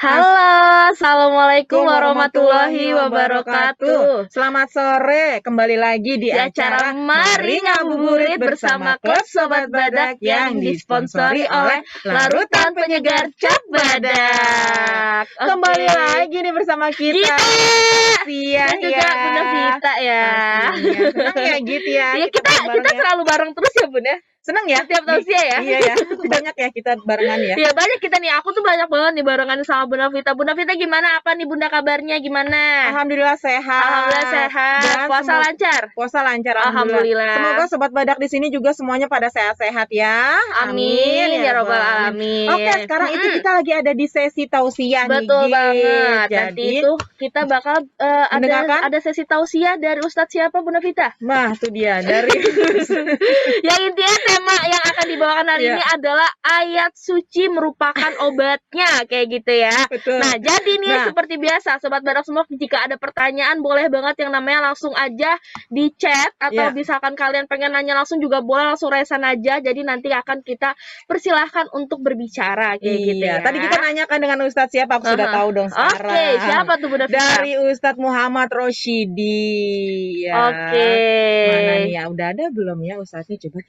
Halo, Assalamualaikum warahmatullahi Wabarakatuh. wabarakatuh. Selamat sore, kembali lagi di acara Mari Ngabuburit bersama Klub Sobat Badak yang disponsori oleh Larutan Penyegar Cap Badak. Oke. Kembali lagi nih bersama kita. Sia dan juga Bunda Vita ya. Pastinya. Senang ya Git ya. Ya kita bareng ya. selalu bareng terus ya Bun ya. Senang ya? Setiap tausiah ya. Iya ya. Banyak ya kita barengan ya. Iya banyak kita nih. Aku tuh banyak banget nih barengan sama Bunda Vita. Bunda Vita gimana? Apa nih Bunda kabarnya gimana? Alhamdulillah sehat. Alhamdulillah sehat. Dan Puasa lancar. Puasa lancar Alhamdulillah. Semoga sobat badak di sini juga semuanya pada sehat-sehat ya. Amin ya robbal alamin. Oke, sekarang itu kita lagi ada di sesi tausiah nih. Betul banget. Jadi nanti itu kita bakal ada sesi tausiah dari Ustadz siapa Bunda Vita? Nah, itu dia dari yang intinya tema yang akan dibawakan hari ini adalah ayat suci merupakan obatnya kayak gitu ya. Betul. Nah, jadi nih seperti biasa sobat badak semua, jika ada pertanyaan boleh banget yang namanya langsung aja di chat atau misalkan kalian pengen nanya langsung juga boleh, langsung resan aja. Jadi nanti akan kita persilahkan untuk berbicara kayak gitu ya. Tadi kita nanyakan dengan Ustadz siapa, aku sudah tahu dong sekarang. Oke, siapa tuh Bunda Vita? Dari Ustadz Muhammad Rosyidi. Ya. Oke. Mana nih ya? Udah ada belum ya Ustadznya? Coba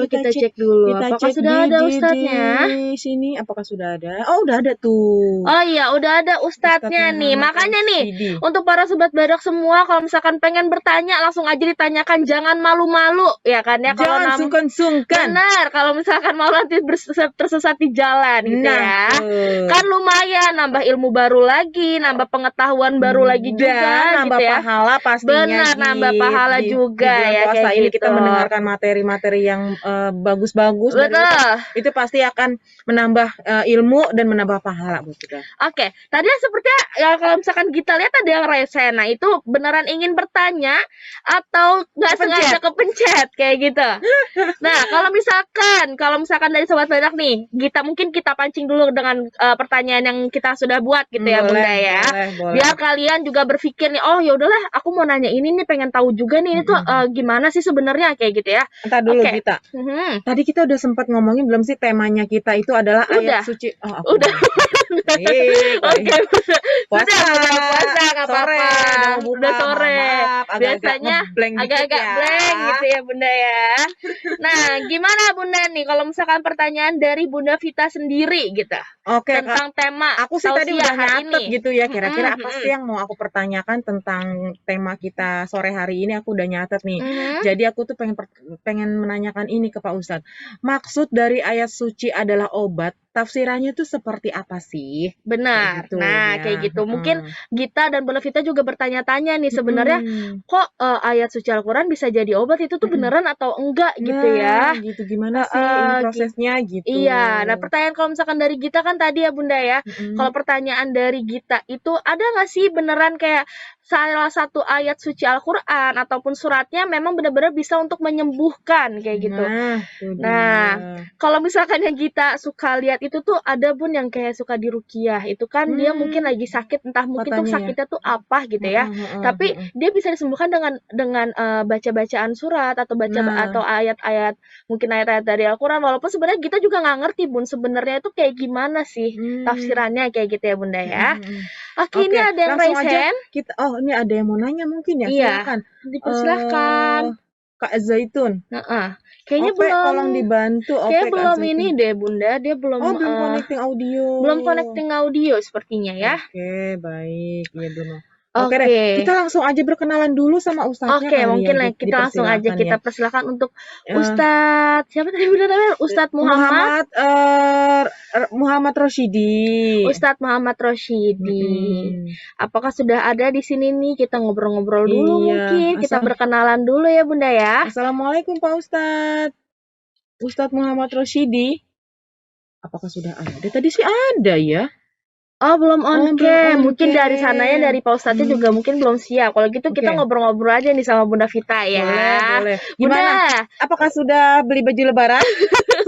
kita cek dulu. Kita apakah cek sudah ada Ustadznya? Di sini apakah sudah ada? Oh, udah ada tuh. Oh iya, udah ada Ustadznya nih. Makanya nih, untuk para sobat badak semua, kalau misalkan pengen bertanya, langsung aja ditanyakan, jangan malu-malu, ya kan ya. Jangan sungkan-sungkan. Benar, kalau misalkan mau nanti tersesat di jalan gitu ya. Kan lumayan, nambah ilmu baru lagi, nambah pengetahuan baru lagi juga, nambah gitu ya. pahala pastinya. Benar, nambah pahala juga ya kayak ini gitu. Kita mendengarkan materi-materi yang bagus-bagus. Betul. Itu pasti akan menambah ilmu dan menambah pahala buat kita. Oke, tadi sepertinya ya kalau misalkan kita lihat ada yang rese. Nah, itu beneran ingin bertanya atau nggak sengaja kepencet kayak gitu. Nah, kalau misalkan dari sobat badak nih, mungkin kita pancing dulu dengan pertanyaan yang kita sudah buat gitu ya Bunda ya. Boleh. Biar kalian juga berpikir nih, oh ya udahlah, aku mau nanya ini nih, pengen tahu juga nih ini tuh gimana sih sebenarnya kayak gitu ya. Entar dulu kita. Tadi kita udah sempat ngomongin belum sih temanya kita itu adalah ayat suci. Udah. Oke, puasa nggak apa-apa. Udah sore. Biasanya agak-agak blank gitu ya Bunda ya. Nah, gimana Bunda nih kalau misalkan pertanyaan dari Bunda Vita sendiri gitu? Oke, tentang tema aku sih tadi udah nyatet gitu ya, kira-kira apa sih yang mau aku pertanyakan tentang tema kita sore hari ini. Aku udah nyatet nih. Jadi aku tuh pengen menanyakan ini ke Pak Ustadz. Maksud dari ayat suci adalah obat, tafsirannya tuh seperti apa sih? Benar. Kayak gitu. Mungkin Gita dan Bunda Vita juga bertanya-tanya nih sebenarnya kok ayat suci Al-Quran bisa jadi obat, itu tuh beneran atau enggak gitu ya? Gitu gimana sih ini prosesnya gitu? Iya. Nah, pertanyaan kalau misalkan dari Gita kan tadi ya Bunda ya. Kalau pertanyaan dari Gita itu ada nggak sih beneran kayak salah satu ayat suci Al-Quran ataupun suratnya memang benar-benar bisa untuk menyembuhkan kayak gitu. Nah, kalau misalkan yang Gita suka lihat itu tuh ada Bun yang kayak suka diruqyah. Itu kan dia mungkin lagi sakit, entah mungkin tuh sakitnya tuh apa gitu ya. Tapi dia bisa disembuhkan dengan baca-bacaan surat atau atau ayat-ayat, mungkin ayat-ayat dari Al-Quran. Walaupun sebenarnya kita juga nggak ngerti Bun sebenarnya itu kayak gimana sih tafsirannya kayak gitu ya Bunda ya. Oke, ini ada yang raise hand. Ini ada yang mau nanya mungkin ya. Silakan. Dipersilahkan. Kak Zaitun. Kayaknya belum. Tolong dibantu. Kayaknya belum ini deh Bunda, dia belum. Belum connecting audio. Belum connecting audio sepertinya ya. Oke, baik. Iya dulu. Oke, kita langsung aja berkenalan dulu sama Ustadznya. Oke, mungkin kita langsung aja kita persilakan untuk Ustadz siapa tadi Bunda namanya? Ustadz Muhammad Rosyidi. Ustadz Muhammad Rosyidi. Apakah sudah ada di sini nih? Kita ngobrol-ngobrol dulu mungkin. Kita berkenalan dulu ya Bunda ya. Assalamualaikum Pak Ustadz. Ustadz Muhammad Rosyidi. Apakah sudah ada? Tadi sih ada ya. Oh, belum on cam. Mungkin dari sananya dari Pak Ustadznya juga mungkin belum siap. Kalau gitu kita ngobrol-ngobrol aja nih sama Bunda Vita ya. Boleh. Gimana? Apakah sudah beli baju lebaran?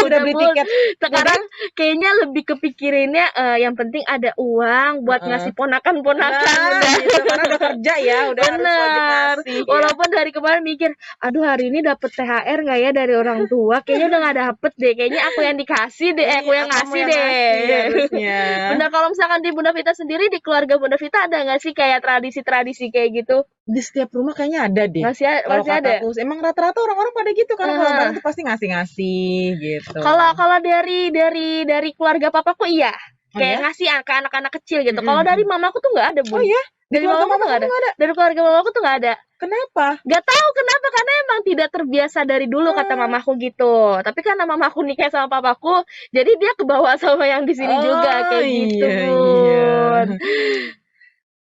Udah beli Bun. tiket Sekarang kayaknya lebih kepikirinnya yang penting ada uang buat ngasih ponakan-ponakan. Nah, gitu. Karena udah kerja ya, udah harus wajib Bener. ngasih ya. Walaupun dari kemarin mikir, aduh hari ini dapet THR nggak ya dari orang tua? Kayaknya udah nggak dapet deh. Kayaknya aku yang dikasih deh, aku yang Kamu ngasih yang deh. ngasih harusnya. Bener, kalau misalkan di Bunda Vita sendiri, di keluarga Bunda Vita ada nggak sih kayak tradisi-tradisi kayak gitu? Di setiap rumah kayaknya ada deh. Kalau Masih ada? kataku, emang rata-rata orang-orang pada gitu karena kalau lebaran tuh pasti ngasih-ngasih gitu. Kalau dari keluarga papaku iya. Oh Kayak ya? ngasih ke anak-anak kecil gitu. Kalau dari mamaku tuh nggak ada, Bun. Oh ya? Dari keluarga mamaku tuh nggak ada. nggak ada? Dari keluarga mamaku tuh nggak ada. Kenapa? Gak tahu kenapa, karena emang tidak terbiasa dari dulu kata mamaku gitu. Tapi karena mamaku nikah sama papaku, jadi dia kebawa sama yang di sini juga kayak gitu, Bun.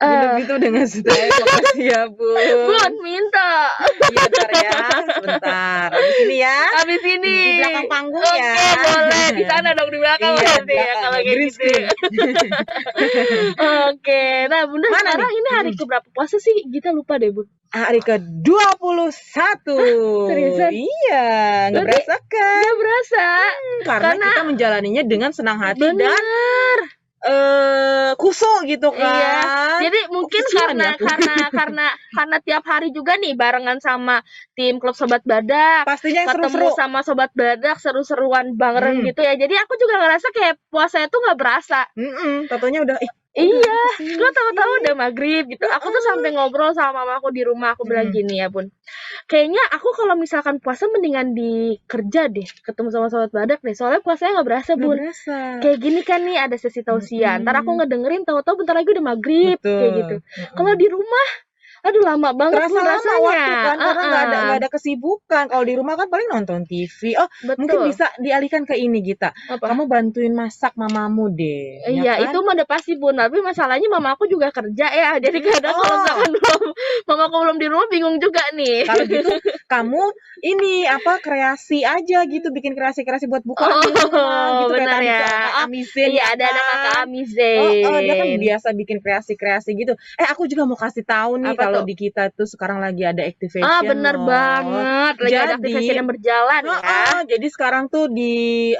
Bunda Vita udah ngasih tahu, makasih ya Bun. Bun minta. Iya ntar ya, sebentar. Abis ini ya. Abis ini. Di belakang panggung Oke, ya. Oke, boleh. Di sana dong, di belakang Iya, nanti ya kalau kayak green gitu. screen. Oke, nah Bunda Mana sekarang nih? ini hari keberapa puasa sih? Kita lupa deh, Bun. Hari ke-21. Seriusan? Iya, nggak Berarti berasa kan? Nggak berasa. Karena kita menjalaninya dengan senang hati dan Bener. kusuk gitu kan. Iya. Jadi mungkin Kecilan ya aku. karena tiap hari juga nih barengan sama tim klub Sobat Badak. Pastinya yang Ketemu seru-seru. sama Sobat Badak, seru-seruan bareng gitu ya. Jadi aku juga ngerasa kayak puasa itu nggak berasa. Totonya udah Iya, lo tahu-tahu udah maghrib gitu. Aku tuh sampai ngobrol sama mamaku di rumah, aku bilang gini ya Bun. Kayaknya aku kalau misalkan puasa mendingan di kerja deh, ketemu sama Sobat Badak deh. Soalnya puasanya nggak berasa Bun. Nggak berasa. Kayak gini kan nih ada sesi tausiah. Ntar aku ngedengerin tahu-tahu bentar lagi udah maghrib. Betul. Kayak gitu. Kalau di rumah, aduh lama banget Terasa Bun lama rasanya. waktu kan karena nggak ada kesibukan. Kalau di rumah kan paling nonton TV. Betul. Mungkin bisa dialihkan ke ini Gita. Apa? Kamu bantuin masak mamamu deh. Iya, ya kan? itu mah udah pasti Bun. Tapi masalahnya mama aku juga kerja ya. Jadi kadang kalau misalkan mama aku belum di rumah bingung juga nih. Kalau gitu kamu ini kreasi aja gitu, bikin kreasi-kreasi buat buka di rumah gitu benar kayak ya. tadi Amizen. Iya, ada Kakak Amizen. Dia kan biasa bikin kreasi-kreasi gitu. Aku juga mau kasih tahu nih kalau di kita tuh sekarang lagi ada activation. Bener banget. Lagi ada activation yang berjalan ya. Jadi sekarang tuh di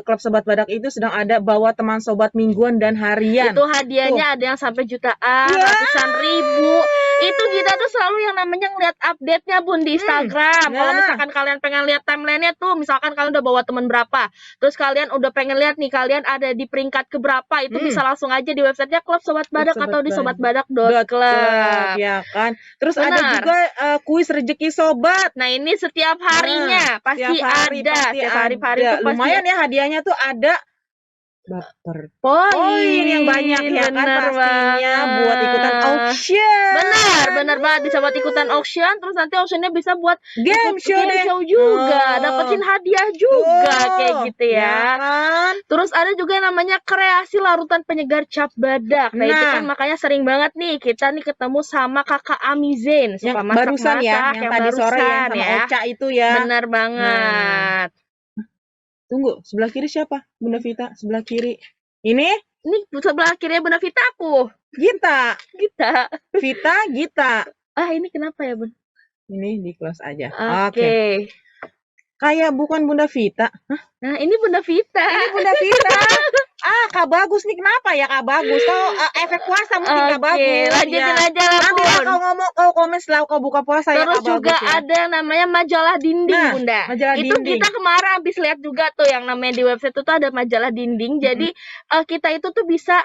Klub Sobat Badak itu sedang ada bawa teman sobat mingguan dan harian. Itu hadiahnya ada yang sampai jutaan, ratusan ribu. Itu kita tuh selalu yang namanya ngeliat update-nya Bun di Instagram. Kalau misalkan kalian pengen lihat timeline-nya tuh, misalkan kalian udah bawa teman berapa, terus kalian udah pengen lihat nih kalian ada di peringkat keberapa, itu bisa langsung aja di websitenya Klub Sobat Badak atau di sobatbadak.club. Ya kan. Terus ada juga kuis rezeki sobat. Nah, ini setiap harinya pasti ada. Setiap hari itu lumayan ya hadiahnya tuh ada baper poin yang banyak ya kan pastinya buat ikutan auction. Benar banget, bisa buat ikutan auction, terus nanti auctionnya bisa buat game show juga, dapetin hadiah juga kayak gitu ya. Kan? Terus ada juga yang namanya kreasi larutan penyegar cap badak. Nah, itu kan makanya sering banget nih kita nih ketemu sama Kakak Amizen, suka yang barusan ya, yang tadi sore ya sama Ocha itu ya. Benar banget. Tunggu, sebelah kiri siapa? Bunda Vita, sebelah kiri. Ini sebelah kiri Bunda Vita aku. Gita. Vita, Gita. Ini kenapa ya, Bun? Ini di close aja. Oke. Kayak bukan Bunda Vita. Nah, ini Bunda Vita. Kak Bagus nih, kenapa ya Kak Bagus? Kau efek puasa mungkin Kak Bagus. Lanjutin aja lah, nanti kau komen setelah kau buka puasa. Terus ya, juga ada yang namanya majalah dinding, Bunda. Itu dinding. Kita kemarin habis lihat juga tuh yang namanya di website itu tuh ada majalah dinding. Jadi kita itu tuh bisa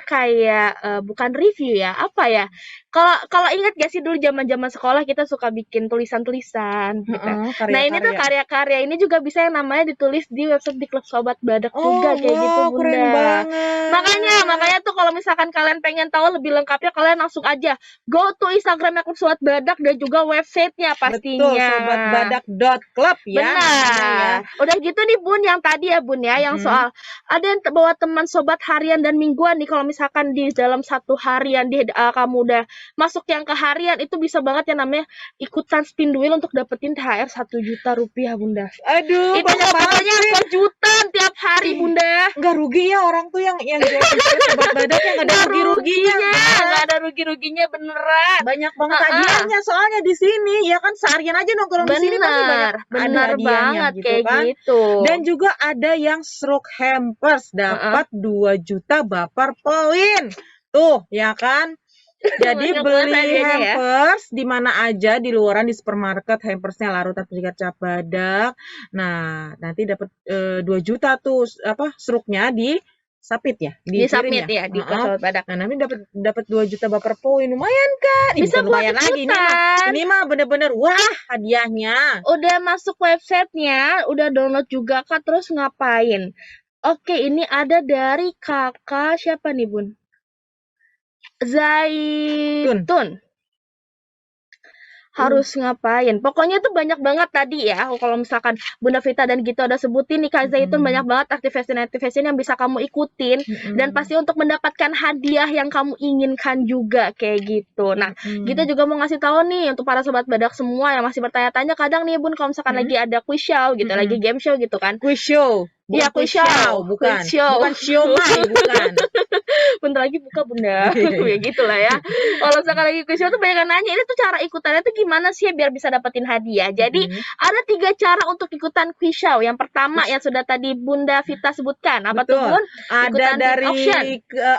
kayak bukan review ya, apa ya? Kalau ingat gak sih dulu zaman-zaman sekolah kita suka bikin tulisan-tulisan gitu. Nah, ini tuh karya-karya ini juga bisa yang namanya ditulis di website di Klub Sobat Badak juga kayak gitu, Bunda. Keren banget. Makanya tuh kalau misalkan kalian pengen tahu lebih lengkapnya, kalian langsung aja go to Instagramnya Klub Sobat Badak dan juga websitenya pastinya. Betul, sobatbadak.club ya. Benar. Udah gitu nih Bun, yang tadi ya Bun ya, yang soal ada yang bawa teman sobat harian dan mingguan nih. Kalau misalkan di dalam satu harian kamu udah masuk yang ke harian, itu bisa banget yang namanya ikutan spin wheel untuk dapetin THR 1 juta rupiah, Bunda. Aduh, itu pokoknya kejutan tiap hari, Bunda. Enggak nggak rugi ya orang tuh yang jual tiket obat badak yang nggak ada rugi-ruginya. Nggak ada rugi-ruginya beneran. Banyak banget hadiahnya soalnya di sini ya kan, seharian aja nongkrong di sini pasti banyak ada hadiahnya banget gitu kayak kan. gitu. Dan juga ada yang stroke hampers dapat 2 juta baper poin. Tuh, ya kan? Jadi beli hampers di mana aja di luaran, di supermarket, hampersnya larutan pencegat cap badak. Nah, nanti dapat 2 juta tuh struknya di Sapit ya, di Sapit ya, di Sobat Badak. Nah, nanti dapat 2 juta baper poin, lumayan kan? Bisa lumayan lagi ini mah bener-bener wah hadiahnya. Udah masuk websitenya, udah download juga Kak, terus ngapain? Oke, ini ada dari kakak siapa nih Bun? Zaitun. Harus ngapain? Pokoknya tuh banyak banget tadi ya. Kalau misalkan Bunda Vita dan Gito ada sebutin nih Kak Zaitun, banyak banget activation yang bisa kamu ikutin. Dan pasti untuk mendapatkan hadiah yang kamu inginkan juga kayak gitu. Nah, Gito juga mau ngasih tahu nih untuk para sobat badak semua yang masih bertanya-tanya kadang nih Bun, kalau misalkan lagi ada quiz show gitu, lagi game show gitu kan. Quiz show. Iya, quiz show. Bukan siomay, bukan. Bentar lagi buka Bunda. Ya gitulah ya. Kalau misalkan lagi quiz show tuh banyak yang nanya, ini tuh cara ikutannya tuh gimana sih biar bisa dapetin hadiah. Jadi ada 3 cara untuk ikutan quiz show. Yang pertama yang sudah tadi Bunda Vita sebutkan. Apa tuh Bun? Ada dari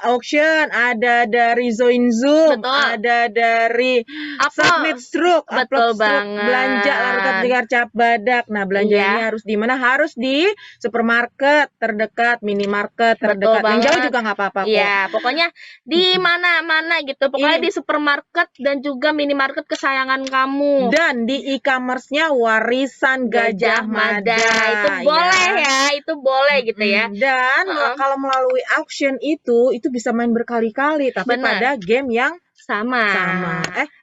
auction, ada dari join Zoom, ada dari submit stroke, betul banget. Belanja larutan pencegat cap badak. Nah, belanja ini harus di mana? Harus di supermarket terdekat, minimarket terdekat. Yang jauh juga nggak apa-apa kok. Iya, pokoknya di mana-mana gitu. Pokoknya di supermarket dan juga minimarket kesayangan kamu. Dan di e-commerce-nya Warisan Gajah Mada. Itu boleh ya, itu boleh gitu ya. Dan kalau melalui auction itu bisa main berkali-kali, tapi pada game yang sama.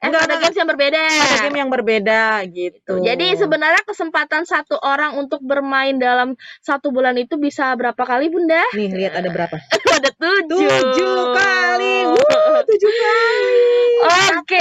Ada games yang berbeda. Ada game yang berbeda gitu. Jadi sebenarnya kesempatan satu orang untuk bermain dalam 1 bulan itu bisa berapa kali Bunda? Nih lihat ada berapa? Ada 7 kali. 7 kali. Oke,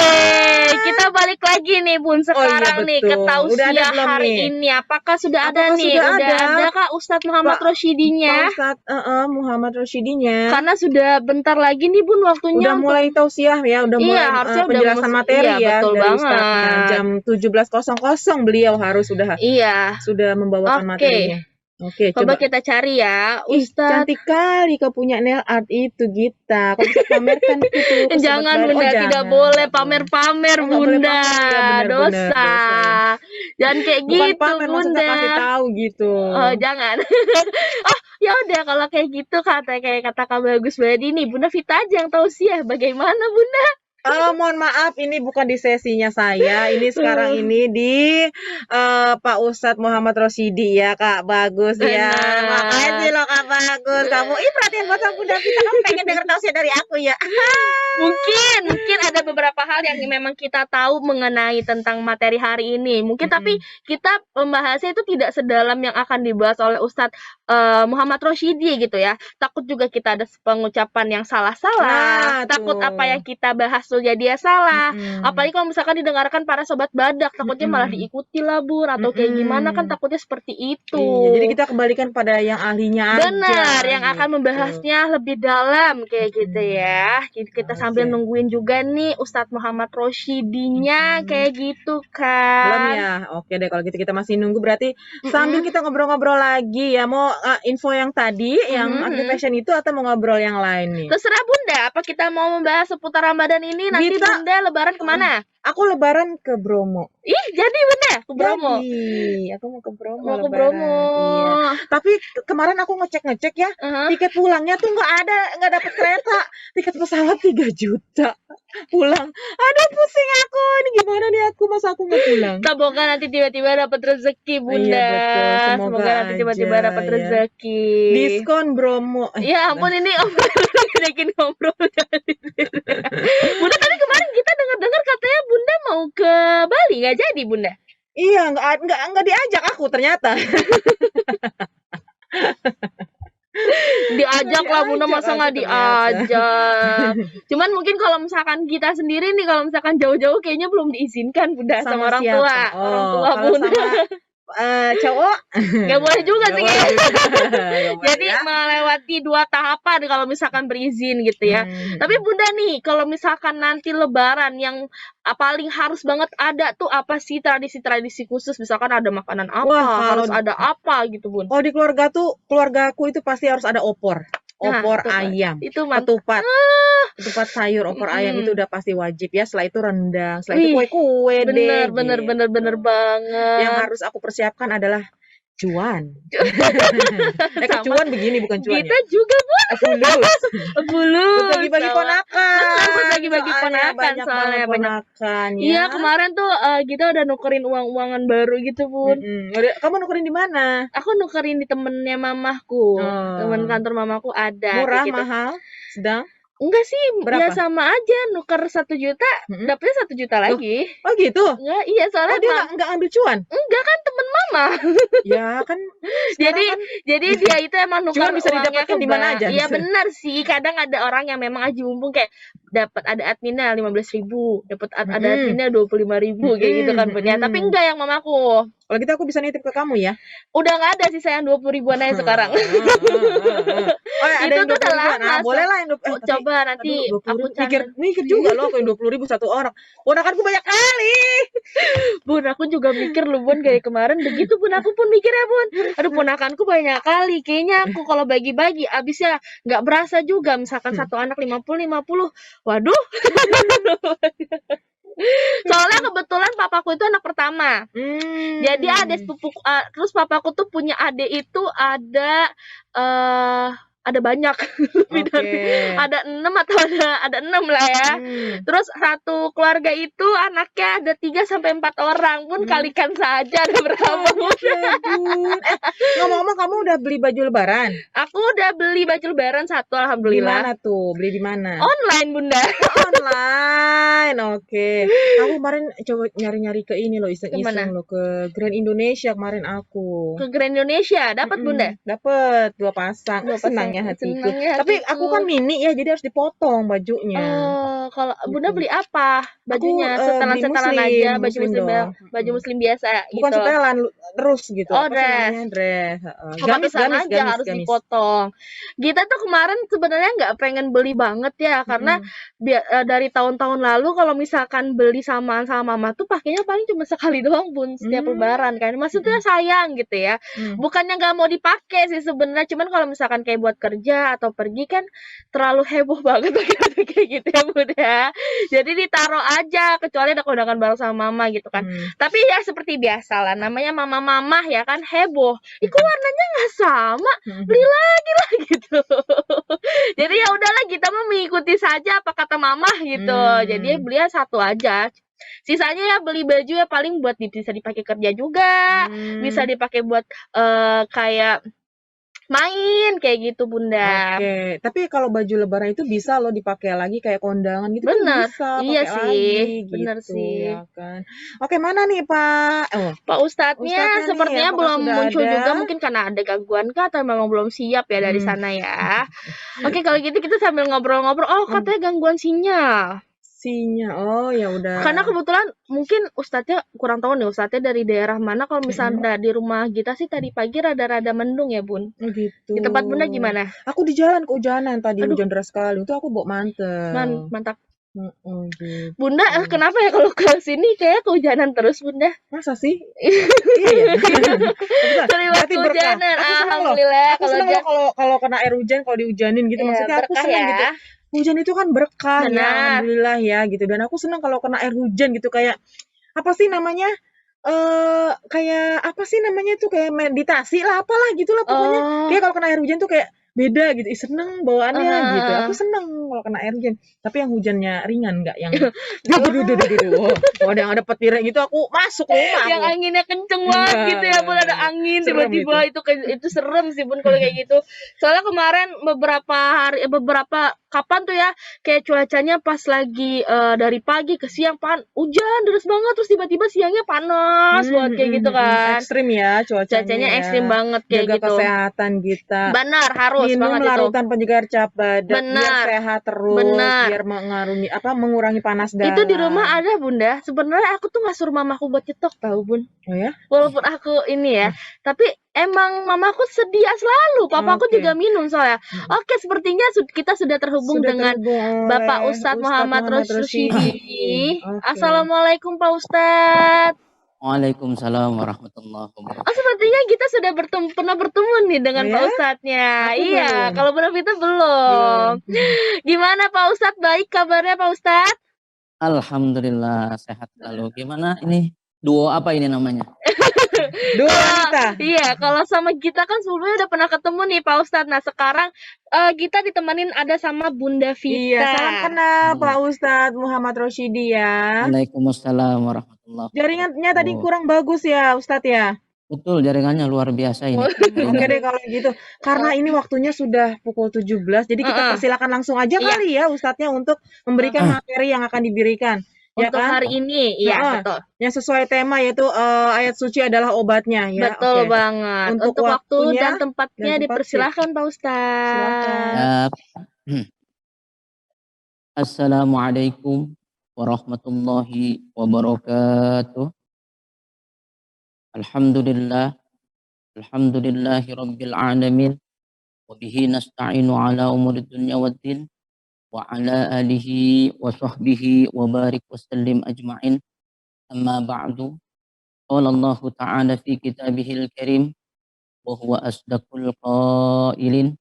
kita balik lagi nih Bun sekarang nih ke tausiah hari ini. Apakah sudah ada nih? Udah ada Kak Ustadz Muhammad Roshidinya? Ustadz Muhammad Roshidinya. Karena sudah bentar lagi nih Bun waktunya. Udah mulai tausiah ya, udah mulai penjelasan materi ya betul dari banget. Ustadznya. Jam 17.00 beliau harus sudah membawakan materinya. Oke, coba kita cari ya, Ustadz. Cantik kali kau punya nail art itu, Gita. Kau bisa pamerkan itu. Jangan Bunda, tidak boleh pamer-pamer Bunda. Dosa. Jangan kayak bukan gitu pamer, Bunda. Kasih tahu gitu. Oh, jangan. Ya udah kalau kayak gitu kata Kak Bagus Badi nih, Bunda Vita aja yang tausiah. Bagaimana Bunda? Mohon maaf, ini bukan di sesinya saya. Ini sekarang ini di Pak Ustadz Muhammad Roshidi ya, Kak Bagus ya. Makasih loh Kak Bagus. Kamu perhatian buat Bunda Vita. Kamu pengen denger tausiah dari aku ya? Mungkin ada beberapa hal yang memang kita tahu mengenai tentang materi hari ini. Mungkin tapi kita membahasnya itu tidak sedalam yang akan dibahas oleh Ustadz Muhammad Roshidi gitu ya. Takut juga kita ada pengucapan yang salah-salah. Takut apa yang kita bahas tuh jadi salah. Apalagi kalau misalkan didengarkan para sobat badak, takutnya malah diikuti lah Bun, atau kayak gimana kan takutnya seperti itu. Jadi kita kembalikan pada yang ahlinya aja. Benar, yang akan membahasnya lebih dalam kayak gitu ya. Jadi kita sambil nungguin juga nih Ustadz Muhammad Roshidinya kayak gitu kan. Belum ya? Oke deh kalau gitu kita masih nunggu, berarti sambil kita ngobrol-ngobrol lagi ya. Mau info yang tadi yang activation itu atau mau ngobrol yang lain nih? Terserah Bunda, apa kita mau membahas seputar Ramadan ini? Nanti Bunda lebaran kemana? Aku lebaran ke Bromo. Ih, jadi Bunda ke Bromo? Jadi, aku mau ke Bromo. Mau ke Bromo. Iya. Tapi kemarin aku ngecek ya, tiket pulangnya tuh nggak dapet kereta. Tiket pesawat 3 juta. Pulang. Aduh pusing aku. Ini gimana nih aku, masa aku nggak pulang? Semoga nanti tiba-tiba dapat rezeki Bunda. Iya, betul. Semoga nanti tiba-tiba dapat rezeki. Diskon Bromo. Ya ampun, ini bikin ngobrol. Bunda tadi kemarin kita dengar katanya Bunda mau ke Bali, nggak jadi Bunda? Iya, nggak diajak aku ternyata. Diajak lah Bunda, masa nggak diajak. Cuman mungkin kalau misalkan kita sendiri nih, kalau misalkan jauh-jauh kayaknya belum diizinkan Bunda sama orang tua. Orang tua Bunda. cowok Nggak boleh juga nggak sih boleh kayaknya. juga. Nggak boleh Jadi ya. melewati 2 tahapan kalau misalkan berizin gitu ya. Tapi Bunda nih, kalau misalkan nanti lebaran yang paling harus banget ada tuh apa sih tradisi-tradisi khusus? Misalkan ada makanan Wah, apa, harus ada apa gitu, Bun? kalau di keluargaku itu pasti harus ada opor. Nah, Opor tuh, ayam, itu mantap. ketupat sayur, opor ayam itu udah pasti wajib ya. Setelah itu rendang, setelah itu Wih, kue-kue deh bener gitu. Yang banget. harus aku persiapkan adalah cuan. Sama Cuan begini bukan cuan kita ya. juga Fulus. Buat bulus bagi-bagi sama. ponakan. Bener, buat bagi-bagi Soalnya ponakan banyak banget soalnya banyak. ponakan Iya, ya. kemarin tuh kita udah nukerin uang-uangan baru gitu, Bun. Kamu nukerin di mana? Aku nukerin di temennya mamahku. Temen Oh, kantor mamaku ada murah, kayak gitu. mahal, sedang? Enggak sih, ya Berapa? sama aja. Nuker 1 juta, dapetnya 1 juta Loh, lagi. oh gitu? Enggak, iya Oh soalnya dia nggak ambil cuan? enggak kan temen mama. Ya kan sekarang kan Jadi dia itu emang nukar cuan bisa uangnya didapatkan ke di mana bank. aja. Iya benar sih. Kadang ada orang yang memang aji mumpung kayak dapat ada adminnya 15.000, dapat ada adminnya 25.000 kayak gitu kan punya. Tapi enggak yang mamaku. Kalau gitu aku bisa nitip ke kamu ya. Udah nggak ada sih sayang 20.000-an aja sekarang. Oh ya, ada Itu yang tuh 20 udah ribuan. lama. Boleh lah yang Coba nanti aku mikir juga loh kalau 20.000 satu orang. Ponakanku banyak kali. Bun, aku juga mikir loh Bun kayak kemarin begitu Bun, aku pun mikir ya Bun. Aduh ponakanku banyak kali, kayaknya aku kalau bagi-bagi abisnya nggak berasa juga. Misalkan satu anak 50, waduh. Soalnya kebetulan papaku itu anak pertama. Jadi ada sepupu, terus papaku tuh punya adik itu ada banyak. Ada 6 atau ada 6 lah ya. Terus satu keluarga itu anaknya ada 3-4 orang pun kalikan saja ada berapa Bun. Ngomong-ngomong kamu udah beli baju lebaran? Aku udah beli baju lebaran 1 alhamdulillah. Di mana tuh? Beli di mana? Online Bunda. Online. Oke. Aku kemarin coba nyari-nyari ke ini loh, iseng-iseng loh ke Grand Indonesia kemarin aku. Ke Grand Indonesia dapat Bunda? Dapat 2 pasang. Senangnya hatiku. Tapi aku kan mini ya, jadi harus dipotong bajunya. Oh, kalau Bunda beli apa? Bajunya setelan-setelan aja, baju muslim biasa gitu. Bukan setelan, terus gitu. Oh, dress. Dress. Gamis aja harus dipotong. Kita tuh kemarin sebenarnya nggak pengen beli banget ya, karena dari tahun-tahun lalu kalau misalkan beli sama mama tuh pakainya paling cuma sekali doang Bun, setiap lebaran kan. Maksudnya sayang gitu ya. Bukannya nggak mau dipakai sih sebenarnya, cuman kalau misalkan kayak buat kerja atau pergi kan terlalu heboh banget kayak gitu ya Bun ya. Jadi ditaruh aja, kecuali ada kondangan bareng sama mama gitu kan. Tapi ya seperti biasa lah, namanya mama-mama ya kan heboh. Iku warnanya nggak sama, beli lagi lah gitu. Jadi ya udahlah kita mau mengikuti saja apa kata mama gitu. Jadi beli satu aja. Sisanya ya beli baju ya paling buat bisa dipakai kerja juga, bisa dipakai buat kayak main kayak gitu Bunda. Oke, tapi kalau baju lebaran itu bisa loh dipakai lagi kayak kondangan gitu. Bener, kan bisa iya pakai sih, lagi bener gitu, sih. Ya kan. Oke, mana nih Pak? Pak Ustadznya sepertinya belum muncul juga, mungkin karena ada gangguan kah atau memang belum siap ya dari sana ya. Oke, kalau gitu kita sambil ngobrol-ngobrol. Oh, katanya gangguan sinyal. Oh ya udah. Karena kebetulan mungkin Ustadznya kurang tahu nih Ustadznya dari daerah mana. Kalau misalnya di rumah kita sih tadi pagi rada-rada mendung ya Bun. Gitu. Di tempat Bunda gimana? Aku di jalan kehujanan tadi. Hujan deras sekali. Itu aku bawa mantel. Mantap. Gitu. Bunda kenapa ya kalau ke sini kayak kehujanan terus Bunda? Masa sih? Iya. Terima kehujanan. Alhamdulillah. Aku senang kalau kena air hujan, kalau dihujanin gitu. Maksudnya aku senang gitu. Hujan itu kan berkah ya, alhamdulillah ya gitu. Dan aku senang kalau kena air hujan gitu, kayak apa sih namanya? Kayak apa sih namanya tuh, kayak meditasi lah, apalah gitulah pokoknya. Kayak kalau kena air hujan tuh kayak beda gitu. Seneng bawaannya gitu. Aku seneng kalau kena air hujan. Tapi yang hujannya ringan, enggak yang ada yang ada petirnya gitu, aku masuk rumah. Yang anginnya kenceng banget gitu ya Bun, ada angin tiba-tiba itu serem sih Bun kalau kayak gitu. Soalnya kemarin beberapa kapan tuh ya, kayak cuacanya pas lagi dari pagi ke siang hujan deras banget, terus tiba-tiba siangnya panas banget kayak gitu kan. Ekstrim ya cuacanya Cuacanya ya. ekstrim banget kayak Jaga gitu. kesehatan kita. Benar, harus Minum banget itu. larutan penyegar cap badan biar Benar. sehat terus, Benar. biar mengurangi panas dalam. Itu di rumah ada Bunda. Sebenarnya aku tuh nggak suruh mamaku buat nyetok tahu Bun. Oh ya? Walaupun aku ini ya, tapi emang mamaku sedia selalu. Papaku Oke. juga minum soalnya. Oke, sepertinya kita sudah terhubung dengan Bapak Ustadz Muhammad Rosyidi. Oke. Assalamualaikum Pak Ustadz. Waalaikumsalam warahmatullahi Oh, wabarakatuh. sepertinya kita sudah pernah bertemu nih dengan Oh Pak ya? Ustadznya. Aku Iya, belum. kalau Bunda Vita belum. Gimana Pak Ustadz? Baik kabarnya Pak Ustadz? Alhamdulillah sehat selalu. Gimana ini? Duo apa ini namanya? Duo wanita. Iya, kalau sama kita kan sebelumnya udah pernah ketemu nih Pak Ustadz. Nah sekarang kita ditemenin ada sama Bunda Vita. Iya, salam kenal Pak Ustadz Muhammad Rosyidi ya. Waalaikumsalam warahmatullahi wabarakatuh. Jaringannya tadi kurang bagus ya Ustadz ya. Betul, jaringannya luar biasa ini. Oke deh kalau gitu. Karena ini waktunya sudah pukul 17, jadi kita persilakan langsung aja kali ya Ustadznya untuk memberikan materi yang akan diberikan. Ya Untuk kan? hari ini, iya betul. Yang sesuai tema yaitu ayat suci adalah obatnya ya. Betul banget. Untuk waktu dan tempatnya dipersilakan Pak Ustadz. Silakan. Assalamualaikum warahmatullahi wabarakatuh. Alhamdulillahi rabbil alamin. Wa bihi nasta'inu ala umuri dunya waddin. Wa ala alihi wa sahbihi wa barik wa sallim ajma'in. Amma ba'du. Qala Allah ta'ala fi kitabihil karim. Wa huwa asdaqul qailin.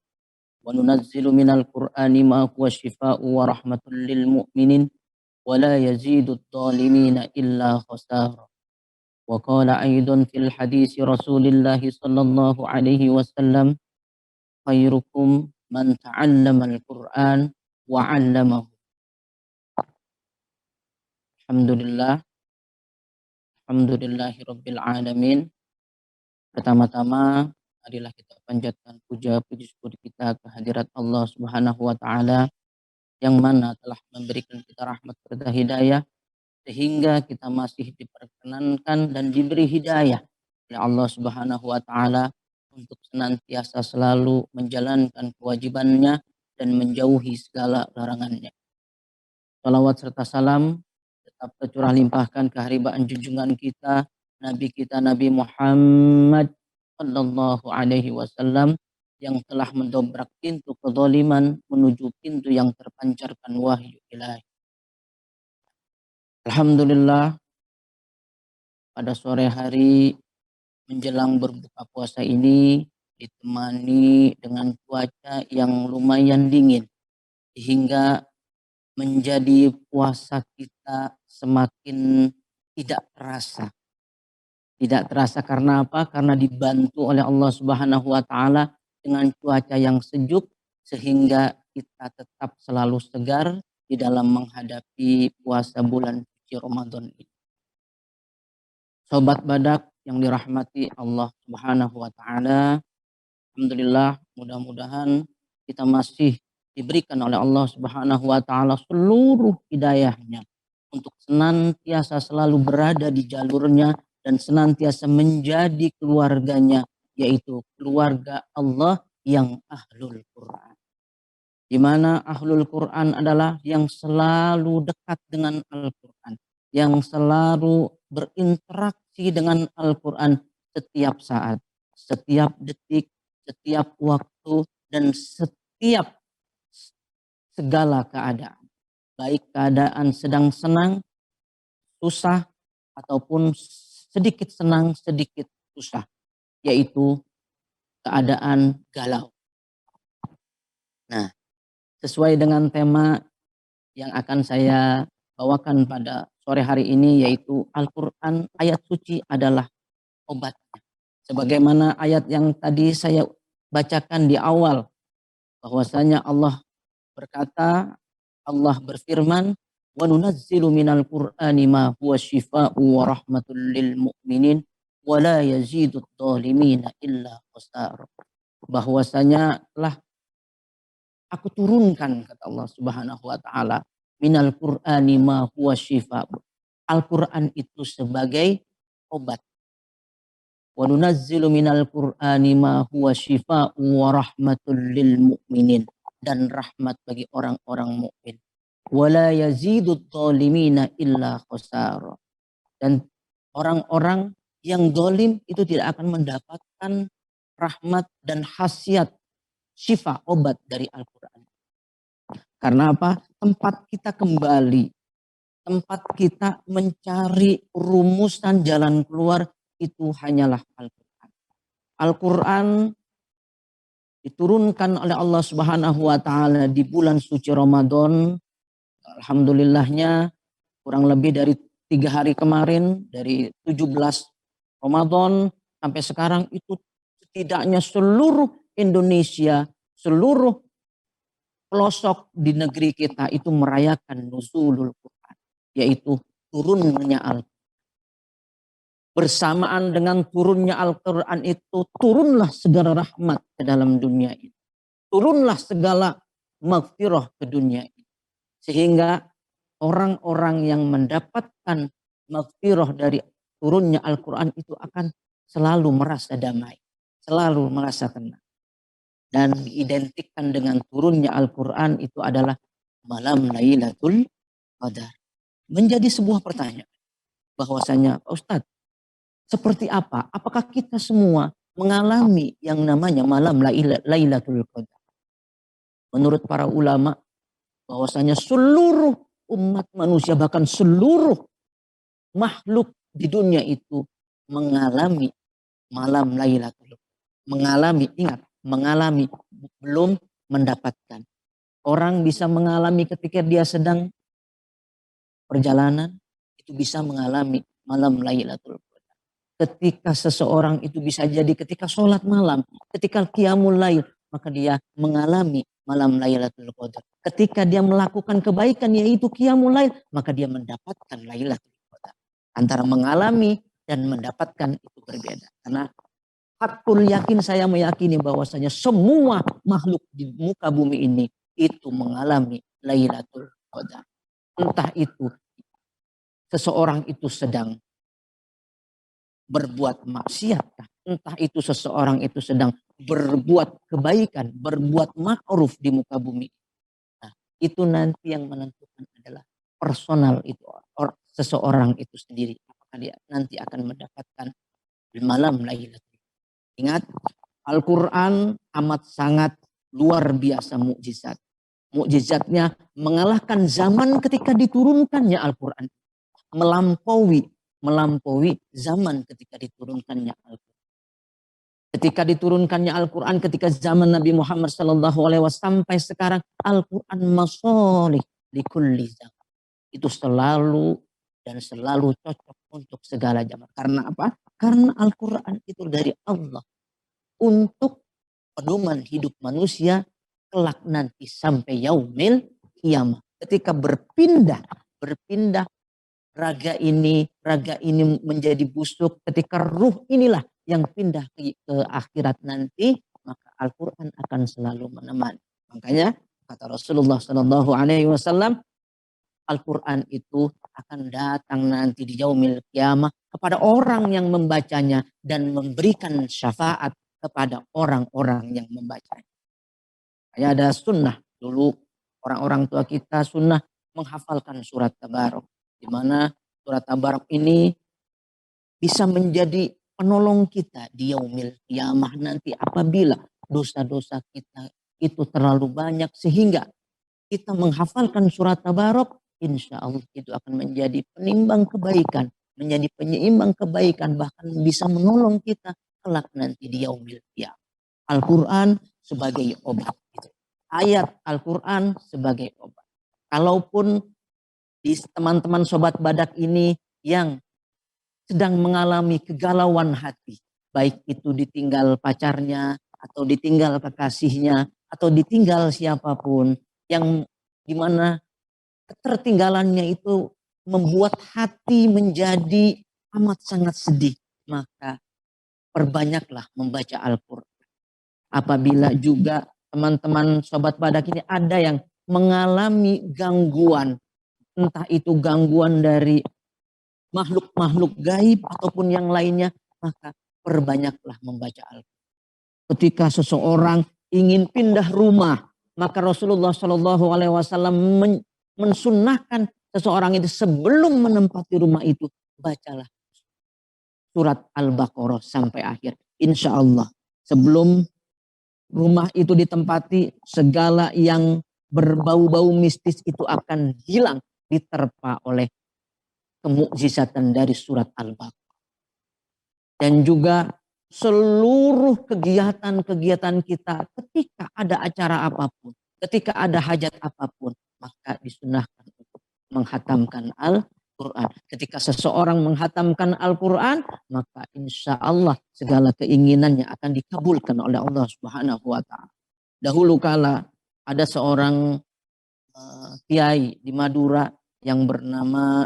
Wa nunazzilu minal qur'ani ma huwa shifa'u wa rahmatul lil mu'minin. Wa la yazidud dhalimina illa khasara. وقال أيضا في الحديث رسول الله صلى الله عليه وسلم خيركم من تعلم القرآن وعلمه. Alhamdulillahi Rabbil Alamin. Pertama-tama marilah kita panjatkan puja puji syukur kita kehadirat Allah Subhanahu wa taala yang mana telah memberikan kita rahmat serta hidayah sehingga kita masih diperkenankan dan diberi hidayah oleh Allah Subhanahu wa taala untuk senantiasa selalu menjalankan kewajibannya dan menjauhi segala larangannya. Salawat serta salam tetap tercurah limpahkan keharibaan junjungan kita Nabi Muhammad sallallahu alaihi wasallam yang telah mendobrak pintu kezaliman menuju pintu yang terpancarkan wahyu ilahi. Alhamdulillah pada sore hari menjelang berbuka puasa ini ditemani dengan cuaca yang lumayan dingin sehingga menjadi puasa kita semakin tidak terasa. Tidak terasa karena apa? Karena dibantu oleh Allah Subhanahu wa taala dengan cuaca yang sejuk sehingga kita tetap selalu segar di dalam menghadapi puasa bulan suci Ramadan ini. Sobat Badak yang dirahmati Allah Subhanahu wa taala, alhamdulillah mudah-mudahan kita masih diberikan oleh Allah Subhanahu wa taala seluruh hidayahnya untuk senantiasa selalu berada di jalurnya dan senantiasa menjadi keluarganya, yaitu keluarga Allah yang ahlul Quran. Di mana ahlul Quran adalah yang selalu dekat dengan Al-Quran, yang selalu berinteraksi dengan Al-Quran setiap saat, setiap detik, setiap waktu, dan setiap segala keadaan. Baik keadaan sedang senang, susah, ataupun sedikit senang, sedikit susah, yaitu keadaan galau. Nah, sesuai dengan tema yang akan saya bawakan pada sore hari ini, yaitu Al-Quran ayat suci adalah obatnya. Sebagaimana ayat yang tadi saya bacakan di awal, bahwasanya Allah berkata, Allah berfirman, wa nunazzilu minal qur'ani ma huwa shifa'u wa rahmatul lil mu'minin wa la yazidud dhalimina illa khasara. Bahwasanya telah Aku turunkan kata Allah Subhanahu wa taala, minal Qur'ani ma huwa syifa. Al-Qur'an itu sebagai obat. Wa nunazzilu minal Qur'ani ma huwa syifa wa rahmatul lil mu'minin, dan rahmat bagi orang-orang mukmin. Wala yazidud dhalimina illa khasara. Dan orang-orang yang zalim itu tidak akan mendapatkan rahmat dan khasiat syifa, obat dari Al-Qur'an. Karena apa? Tempat kita kembali, tempat kita mencari rumusan jalan keluar itu hanyalah Al-Qur'an. Al-Qur'an diturunkan oleh Allah Subhanahu wa taala di bulan suci Ramadan. Alhamdulillahnya kurang lebih dari 3 hari kemarin, dari 17 Ramadan sampai sekarang, itu setidaknya seluruh Indonesia, seluruh pelosok di negeri kita itu merayakan nuzulul Quran, yaitu turunnya Al-Quran. Bersamaan dengan turunnya Al-Quran itu, turunlah segala rahmat ke dalam dunia ini. Turunlah segala maghfirah ke dunia ini. Sehingga orang-orang yang mendapatkan maghfirah dari turunnya Al-Quran itu akan selalu merasa damai, selalu merasa tenang. Dan diidentikan dengan turunnya Al-Quran itu adalah malam Lailatul Qadar. Menjadi sebuah pertanyaan bahwasanya, Pak Ustadz, seperti apa? Apakah kita semua mengalami yang namanya malam Lailatul Qadar? Menurut para ulama, bahwasanya seluruh umat manusia, bahkan seluruh makhluk di dunia itu mengalami malam Lailatul Qadar. Mengalami, belum mendapatkan. Orang bisa mengalami ketika dia sedang perjalanan, itu bisa mengalami malam Lailatul Qadar. Ketika seseorang itu bisa jadi ketika sholat malam, ketika qiyamul lail, maka dia mengalami malam Lailatul Qadar. Ketika dia melakukan kebaikan yaitu qiyamul lail, maka dia mendapatkan Lailatul Qadar. Antara mengalami dan mendapatkan itu berbeda. Karena hakul yakin, saya meyakini bahwasanya semua makhluk di muka bumi ini itu mengalami Lailatul Qadar. Entah itu seseorang itu sedang berbuat maksiat, entah itu seseorang itu sedang berbuat kebaikan, berbuat ma'ruf di muka bumi. Nah, itu nanti yang menentukan adalah personal itu, seseorang itu sendiri. Apakah dia nanti akan mendapatkan malam Lailatul. Ingat, Al-Quran amat sangat luar biasa mukjizat. Mukjizatnya mengalahkan zaman ketika diturunkannya Al-Quran. Melampaui zaman ketika diturunkannya Al-Quran. Ketika diturunkannya Al-Quran, ketika zaman Nabi Muhammad SAW sampai sekarang, Al-Quran masolih likulli zaman. Itu selalu dan selalu cocok untuk segala zaman. Karena apa? Karena Al-Quran itu dari Allah untuk pedoman hidup manusia kelak nanti sampai yaumil qiyamah. Ketika berpindah raga ini menjadi busuk, ketika ruh inilah yang pindah ke akhirat nanti, maka Al-Quran akan selalu menemani. Makanya kata Rasulullah SAW, Al-Quran itu akan datang nanti di yaumil qiyamah kepada orang yang membacanya dan memberikan syafaat kepada orang-orang yang membacanya. Kayak ada sunnah dulu, orang-orang tua kita sunnah menghafalkan surat Tabarok, di mana surat Tabarok ini bisa menjadi penolong kita di yaumil qiyamah nanti apabila dosa-dosa kita itu terlalu banyak sehingga kita menghafalkan surat Tabarok, insya Allah itu akan menjadi penimbang kebaikan, menjadi penyeimbang kebaikan, bahkan bisa menolong kita kelak nanti di yaumil qiyamah. Al-Quran sebagai obat. Ayat Al-Quran sebagai obat. Kalaupun di teman-teman sobat badak ini yang sedang mengalami kegalauan hati, baik itu ditinggal pacarnya, atau ditinggal kekasihnya, atau ditinggal siapapun, yang dimana ketertinggalannya itu membuat hati menjadi amat sangat sedih, maka perbanyaklah membaca Al-Quran. Apabila juga teman-teman sobat badak ini ada yang mengalami gangguan, entah itu gangguan dari makhluk-makhluk gaib ataupun yang lainnya, maka perbanyaklah membaca Al-Quran. Ketika seseorang ingin pindah rumah, maka Rasulullah Shallallahu Alaihi Wasallam mensunnahkan seseorang itu sebelum menempati rumah itu, bacalah surat Al-Baqarah sampai akhir. Insya Allah sebelum rumah itu ditempati, segala yang berbau-bau mistis itu akan hilang, diterpa oleh kemukjizatan dari surat Al-Baqarah. Dan juga seluruh kegiatan-kegiatan kita ketika ada acara apapun, ketika ada hajat apapun, maka disunahkan untuk menghatamkan Al-Quran. Ketika seseorang menghatamkan Al-Quran, maka insya Allah segala keinginannya akan dikabulkan oleh Allah Subhanahu wa Ta'ala. Dahulu kala ada seorang kiai di Madura yang bernama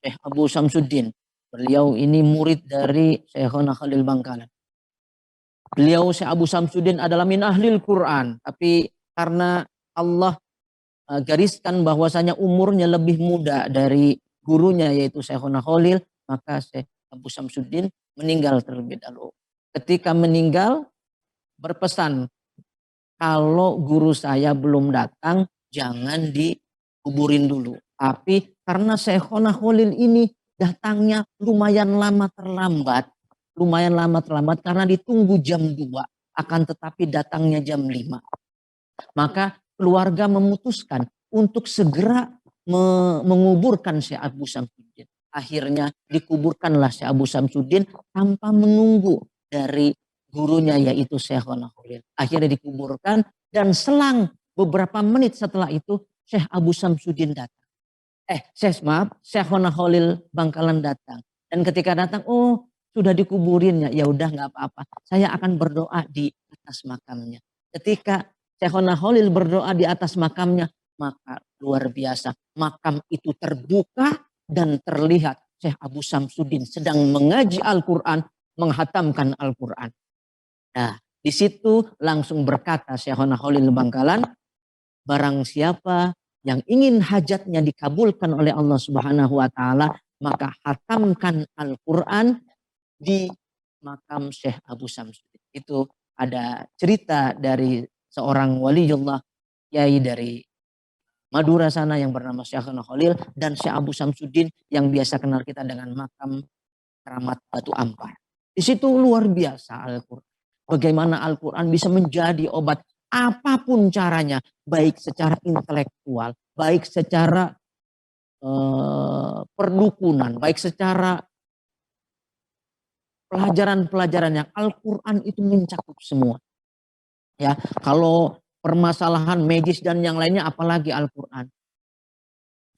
Syekh Abu Samsuddin. Beliau ini murid dari Syekhona Khalil Bangkalan. Beliau Syekh Abu Samsuddin adalah min ahlil Quran, tapi karena Allah gariskan bahwasanya umurnya lebih muda dari gurunya yaitu Syekhona Khalil, maka Syekh Abu Samsuddin meninggal terlebih dahulu. Ketika meninggal berpesan, kalau guru saya belum datang jangan dikuburin dulu. Tapi karena Syekhona Khalil ini datangnya lumayan lama terlambat karena ditunggu jam 2, akan tetapi datangnya jam 5. Maka keluarga memutuskan untuk segera menguburkan Syekh Abu Samsuddin. Akhirnya dikuburkanlah Syekh Abu Samsuddin tanpa menunggu dari gurunya yaitu Syekhona Khalil. Akhirnya dikuburkan dan selang beberapa menit setelah itu Syekh Abu Samsuddin datang. Syekhona Khalil Bangkalan datang. Dan ketika datang, oh sudah dikuburinnya, ya udah nggak apa-apa. Saya akan berdoa di atas makamnya. Ketika Syekhona Khalil berdoa di atas makamnya, maka luar biasa. Makam itu terbuka dan terlihat Syekh Abu Samsuddin sedang mengaji Al-Quran, menghatamkan Al-Quran. Nah, di situ langsung berkata Syekhona Khalil Bangkalan, barang siapa yang ingin hajatnya dikabulkan oleh Allah Subhanahu wa Ta'ala, maka hatamkan Al-Quran di makam Syekh Abu Samsuddin. Itu ada cerita dari seorang waliullah kiai dari Madura sana yang bernama Syekhona Khalil dan Syekh Abu Samsuddin yang biasa kenal kita dengan makam Keramat Batu Ampar. Di situ luar biasa Al-Quran. Bagaimana Al-Quran bisa menjadi obat apapun caranya, baik secara intelektual, baik secara perdukunan, baik secara pelajaran-pelajaran yang Al-Quran itu mencakup semua. Ya, kalau permasalahan medis dan yang lainnya apalagi Al-Quran.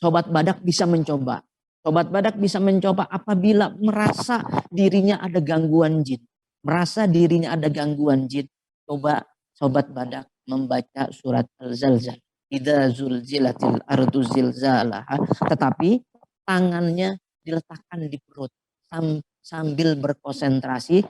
Sobat badak bisa mencoba. Sobat badak bisa mencoba apabila merasa dirinya ada gangguan jin. Merasa dirinya ada gangguan jin. Coba sobat badak membaca surat Al-Zalzal. Idza zulzilatil ardu zilzalaha. Tetapi tangannya diletakkan di perut sambil berkonsentrasi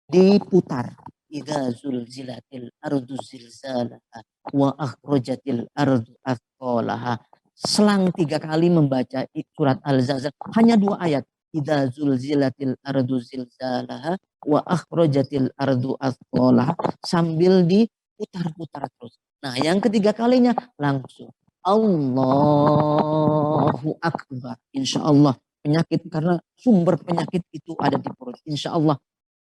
diputar. Idza zulzilatil ardu zilzalaha wa akhrajatil ardu athqalaha. Selang 3 kali membaca surat Al-Zalzal, hanya 2 ayat. Idza zulzilatil ardu zilzalaha wa akhrajatil ardu athqalaha, sambil diputar-putar terus. Nah, yang ketiga kalinya langsung Allahu Akbar. Insya Allah penyakit, karena sumber penyakit itu ada di perut. Insya Allah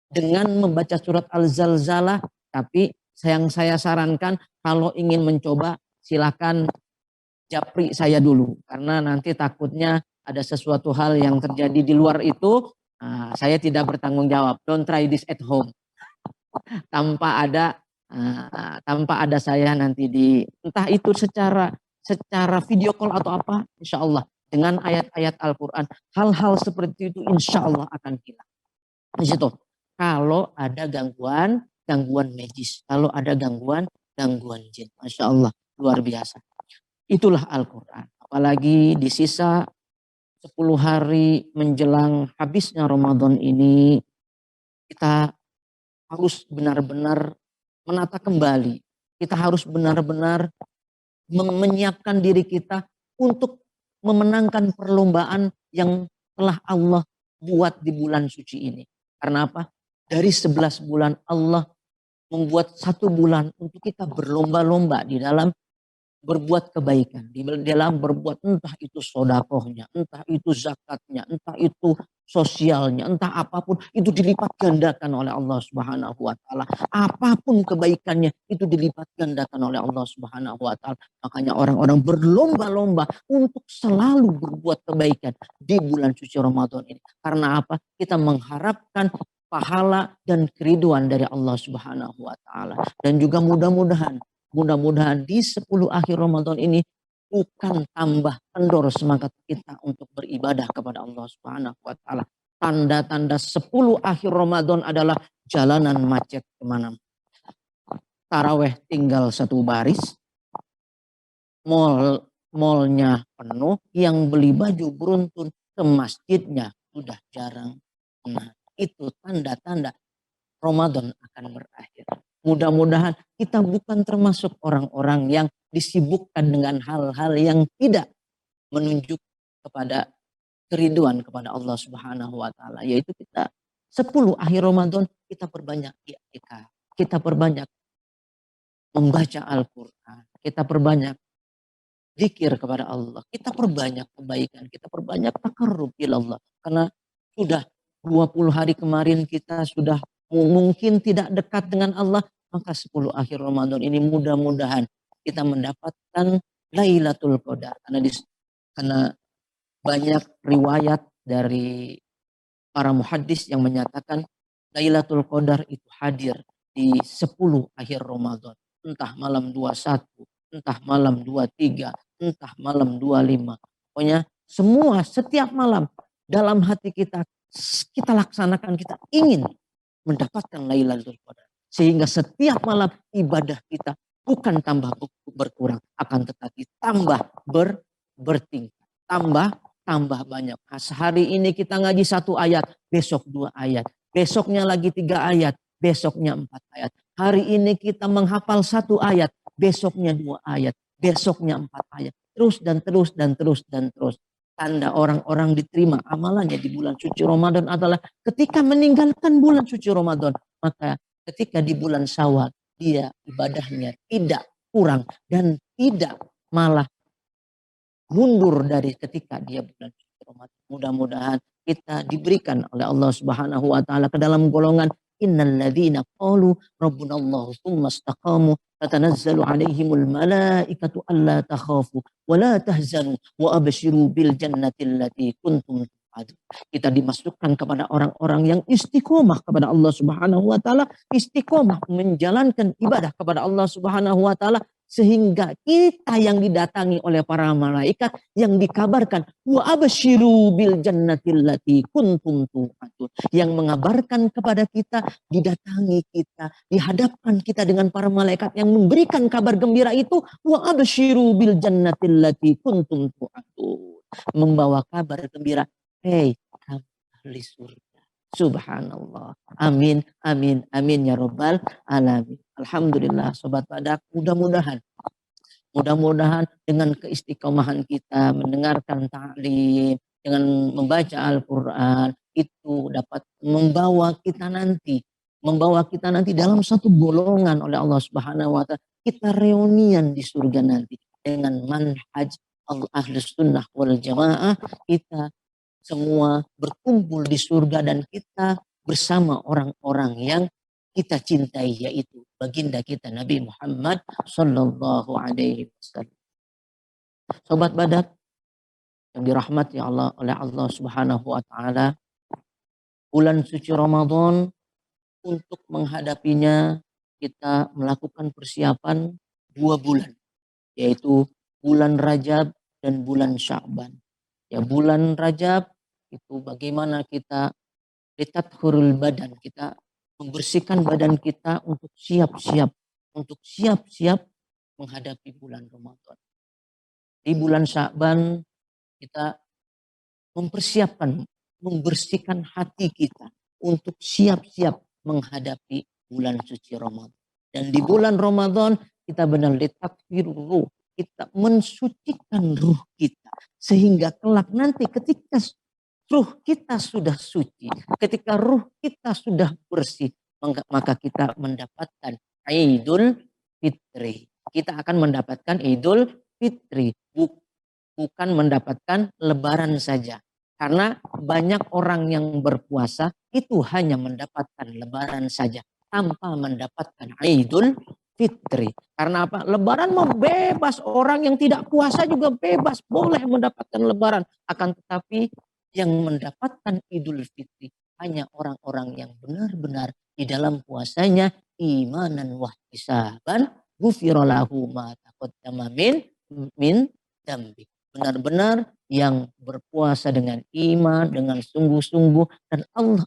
dengan membaca surat Al-Zalzalah. Tapi yang saya sarankan kalau ingin mencoba silakan japri saya dulu, karena nanti takutnya ada sesuatu hal yang terjadi di luar itu, saya tidak bertanggung jawab. Don't try this at home tanpa ada saya nanti di entah itu secara video call atau apa. Insya Allah dengan ayat-ayat Al-Quran hal-hal seperti itu insya Allah akan hilang. Di situ kalau ada gangguan medis, kalau ada gangguan jin, masya Allah luar biasa. Itulah Al-Quran. Apalagi di sisa 10 hari menjelang habisnya Ramadan ini, kita harus benar-benar menata kembali Kita harus benar-benar menyiapkan diri kita untuk memenangkan perlombaan yang telah Allah buat di bulan suci ini. Karena apa? Dari 11 bulan Allah membuat 1 bulan untuk kita berlomba-lomba di dalam berbuat kebaikan, di dalam berbuat entah itu sodakohnya, entah itu zakatnya, entah itu sosialnya, entah apapun itu dilipat gandakan oleh Allah Subhanahu wa taala. Apapun kebaikannya itu dilipat gandakan oleh Allah Subhanahu wa taala. Makanya orang-orang berlomba-lomba untuk selalu berbuat kebaikan di bulan suci Ramadan ini. Karena apa? Kita mengharapkan pahala dan keriduan dari Allah Subhanahu wa taala. Dan juga mudah-mudahan di 10 akhir Ramadan ini bukan tambah kendor semangat kita untuk beribadah kepada Allah Subhanahu wa taala. Tanda-tanda 10 akhir Ramadan adalah jalanan macet kemana. Taraweh tinggal 1 baris, malnya penuh, yang beli baju beruntun ke masjidnya sudah jarang. Nah, itu tanda-tanda Ramadan akan berakhir. Mudah-mudahan kita bukan termasuk orang-orang yang disibukkan dengan hal-hal yang tidak menunjuk kepada kerinduan kepada Allah Subhanahu wa taala, yaitu kita 10 akhir Ramadan kita perbanyak i'tikaf, kita perbanyak membaca Al-Qur'an, kita perbanyak zikir kepada Allah, kita perbanyak kebaikan, kita perbanyak taqarrub ilallah. Karena sudah 20 hari kemarin kita sudah mungkin tidak dekat dengan Allah, maka 10 akhir Ramadan ini mudah-mudahan kita mendapatkan Lailatul Qadar. Karena banyak riwayat dari para muhaddis yang menyatakan Lailatul Qadar itu hadir di 10 akhir Ramadan. Entah malam 21, entah malam 23, entah malam 25. Pokoknya setiap malam dalam hati kita laksanakan, kita ingin mendapatkan Lailatul Qadar. Sehingga setiap malam ibadah kita bukan tambah berkurang, akan tetapi tambah bertingkat, tambah banyak. Sehari ini kita ngaji 1 ayat, besok 2 ayat, besoknya lagi 3 ayat, besoknya 4 ayat. Hari ini kita menghafal 1 ayat, besoknya 2 ayat, besoknya 4 ayat. Terus dan terus dan terus dan terus. Tanda orang-orang diterima amalannya di bulan suci Ramadan adalah ketika meninggalkan bulan suci Ramadan, maka ketika di bulan Syawal dia ibadahnya tidak kurang dan tidak malah mundur dari ketika dia bulan suci Ramadan. Mudah-mudahan kita diberikan oleh Allah Subhanahu wa taala ke dalam golongan innalladzina qalu rabbunallahu tsumma istaqamu tatanazzalu alaihimul malaikatu alla takhafu wa la tahzanu wa abshiru bil jannati allati kuntum tu'adun. Kita dimasukkan kepada orang-orang yang istiqomah kepada Allah Subhanahu wa taala, istiqomah menjalankan ibadah kepada Allah Subhanahu wa taala, sehingga kita yang didatangi oleh para malaikat yang dikabarkan wa absyiru bil jannatil lati kuntum tu'adun, yang mengabarkan kepada kita, didatangi kita, dihadapkan kita dengan para malaikat yang memberikan kabar gembira itu, wa absyiru bil jannatil lati kuntum tu'adun, membawa kabar gembira, hei kamu ahli surga. Subhanallah. Amin, amin, amin ya Rabbal alamin. Alhamdulillah Sobat Badak, mudah-mudahan dengan keistiqomahan kita mendengarkan ta'lim, dengan membaca Al-Quran, itu dapat membawa kita nanti dalam satu golongan oleh Allah Subhanahu wa taala. Kita reunian di surga nanti dengan manhaj Ahlus Sunnah wal Jamaah. Kita semua berkumpul di surga dan kita bersama orang-orang yang kita cintai, yaitu baginda kita Nabi Muhammad sallallahu alaihi wasallam. Sobat Badak yang dirahmati Allah oleh Allah Subhanahu wa taala, bulan suci Ramadan, untuk menghadapinya kita melakukan persiapan 2 bulan, yaitu bulan Rajab dan bulan Sya'ban. Ya, bulan Rajab itu bagaimana kita litathurul badan, kita membersihkan badan kita untuk siap-siap menghadapi bulan Ramadan. Di bulan Sya'ban kita membersihkan hati kita untuk siap-siap menghadapi bulan suci Ramadan. Dan di bulan Ramadan kita benar litatfirur ruh, kita mensucikan ruh kita. Sehingga kelak nanti ketika ruh kita sudah suci, ketika ruh kita sudah bersih, maka kita mendapatkan Idul Fitri. Kita akan mendapatkan Idul Fitri, bukan mendapatkan Lebaran saja. Karena banyak orang yang berpuasa itu hanya mendapatkan Lebaran saja tanpa mendapatkan Idul Fitri. Karena apa? Lebaran mau bebas, orang yang tidak puasa juga bebas, boleh mendapatkan Lebaran. Akan tetapi yang mendapatkan Idul Fitri hanya orang-orang yang benar-benar di dalam puasanya imanan wahtisaban ghufira lahu ma taqaddama min dambi. Benar-benar yang berpuasa dengan iman, dengan sungguh-sungguh, dan Allah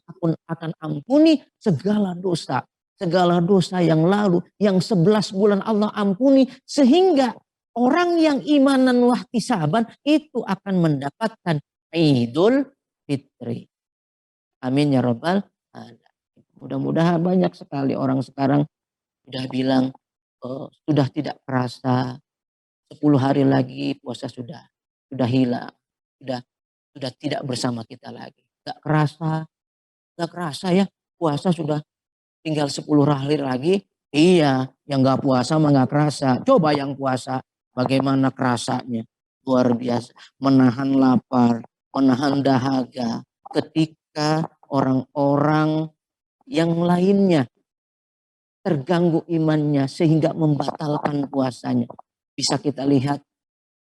akan ampuni segala dosa. Segala dosa yang lalu, yang 11 bulan Allah ampuni, sehingga orang yang imanan wahtisaban itu akan mendapatkan Idul Fitri. Amin ya Rabbal alamin. Mudah-mudahan banyak sekali orang sekarang sudah bilang, sudah tidak kerasa, 10 hari lagi puasa sudah hilang, sudah tidak bersama kita lagi. Gak kerasa ya, puasa sudah tinggal 10 hari lagi. Iya, yang gak puasa mah gak kerasa. Coba yang puasa, bagaimana kerasanya? Luar biasa, menahan lapar, menahan dahaga. Ketika orang-orang yang lainnya terganggu imannya sehingga membatalkan puasanya. Bisa kita lihat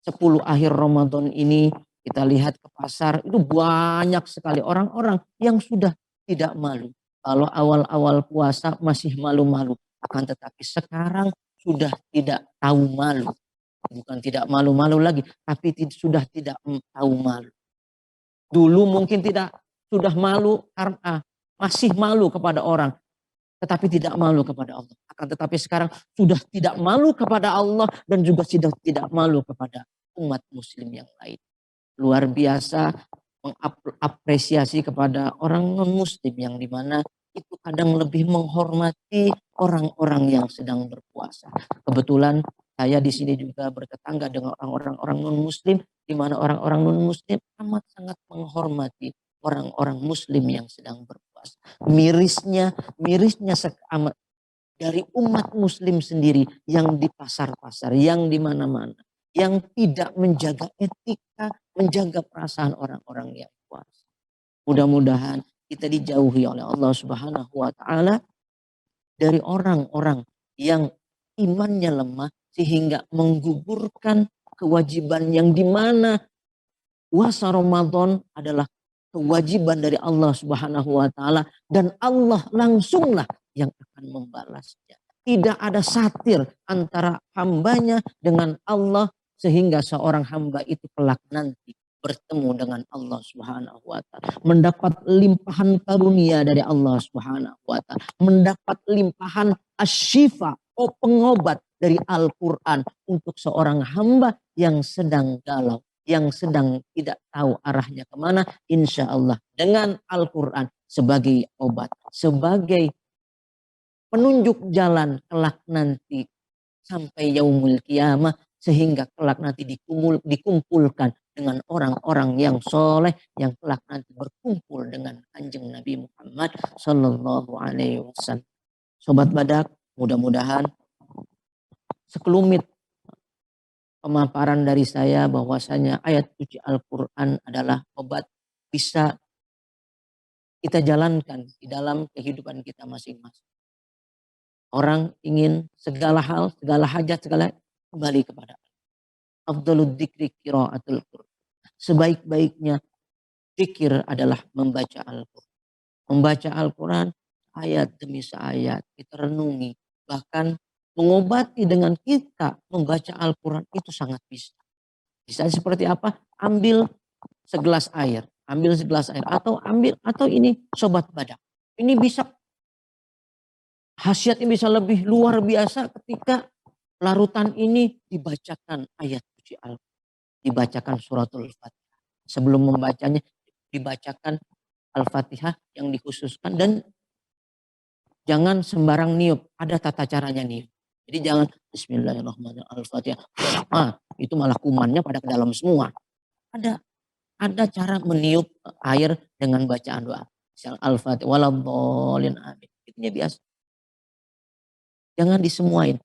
10 akhir Ramadan ini, kita lihat ke pasar, itu banyak sekali orang-orang yang sudah tidak malu. Kalau awal-awal puasa masih malu-malu, akan tetapi sekarang sudah tidak tahu malu. Bukan tidak malu-malu lagi, tapi sudah tidak tahu malu. Dulu mungkin sudah malu karena masih malu kepada orang, tetapi tidak malu kepada Allah. Akan tetapi sekarang sudah tidak malu kepada Allah dan juga sudah tidak malu kepada umat muslim yang lain. Luar biasa mengapresiasi kepada orang non muslim yang dimana itu kadang lebih menghormati orang-orang yang sedang berpuasa. Kebetulan saya di sini juga bertetangga dengan orang-orang non muslim, di mana orang-orang non muslim amat sangat menghormati orang-orang muslim yang sedang berpuasa. Mirisnya amat dari umat muslim sendiri yang di pasar-pasar, yang di mana-mana, yang tidak menjaga etika, menjaga perasaan orang-orang yang puasa. Mudah-mudahan kita dijauhi oleh Allah Subhanahu wa taala dari orang-orang yang imannya lemah sehingga menggugurkan kewajiban yang dimana puasa Ramadan adalah kewajiban dari Allah Subhanahu wa taala dan Allah langsunglah yang akan membalasnya. Tidak ada satir antara hambanya dengan Allah sehingga seorang hamba itu kelak nanti bertemu dengan Allah Subhanahu wa taala, mendapat limpahan karunia dari Allah Subhanahu wa taala, mendapat limpahan asyifa, pengobat dari Al-Qur'an untuk seorang hamba yang sedang galau, yang sedang tidak tahu arahnya kemana. Insya Allah dengan Al-Quran sebagai obat, sebagai penunjuk jalan kelak nanti sampai yaumul kiamah, sehingga kelak nanti dikumpulkan dengan orang-orang yang soleh yang kelak nanti berkumpul dengan Kanjeng Nabi Muhammad Sallallahu Alaihi Wasallam. Sobat Badak, mudah-mudahan sekelumit pemaparan dari saya bahwasanya ayat suci Al-Quran adalah obat, bisa kita jalankan di dalam kehidupan kita masing-masing. Orang ingin segala hal, segala hajat, segala kembali kepada Allah. Afdalud dzikri qiraatul Qur'an. Sebaik-baiknya zikir adalah membaca Al-Quran. Membaca Al-Quran ayat demi ayat kita renungi, bahkan mengobati dengan kita membaca Al-Quran itu sangat bisa. Bisa seperti apa? Ambil segelas air, atau ini Sobat Badak. Ini bisa, khasiatnya bisa lebih luar biasa ketika larutan ini dibacakan ayat suci Al-Quran, dibacakan suratul Fatihah. Sebelum membacanya dibacakan Al-Fatihah yang dikhususkan, dan jangan sembarang niup, ada tata caranya niup. Jadi jangan Bismillahirrahmanirrahim Al-Fatihah. Itu malah kumannya pada ke dalam semua. Ada cara meniup air dengan bacaan doa. Misal Al-Fatihah waladhdallin amin. Itunya biasa. Jangan disemuain.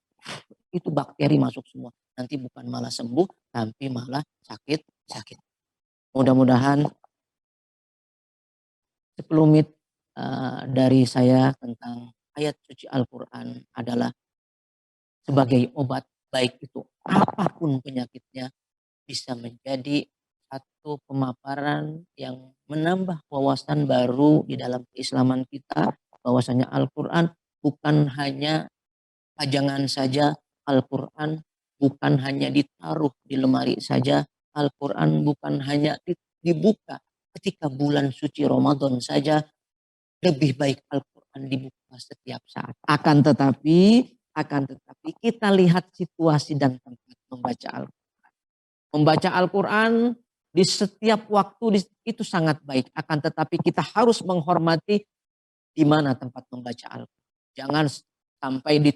Itu bakteri masuk semua. Nanti bukan malah sembuh, tapi malah sakit. Mudah-mudahan sekelumit dari saya tentang ayat suci Al-Quran adalah sebagai obat, baik itu apapun penyakitnya, bisa menjadi satu pemaparan yang menambah wawasan baru di dalam keislaman kita, bahwasanya Al-Quran bukan hanya pajangan saja, Al-Quran bukan hanya ditaruh di lemari saja, Al-Quran bukan hanya dibuka ketika bulan suci Ramadan saja, lebih baik Al-Quran dibuka setiap saat. Akan tetapi kita lihat situasi dan tempat membaca Al-Quran. Membaca Al-Quran di setiap waktu itu sangat baik. Akan tetapi kita harus menghormati di mana tempat membaca Al-Quran. Jangan sampai di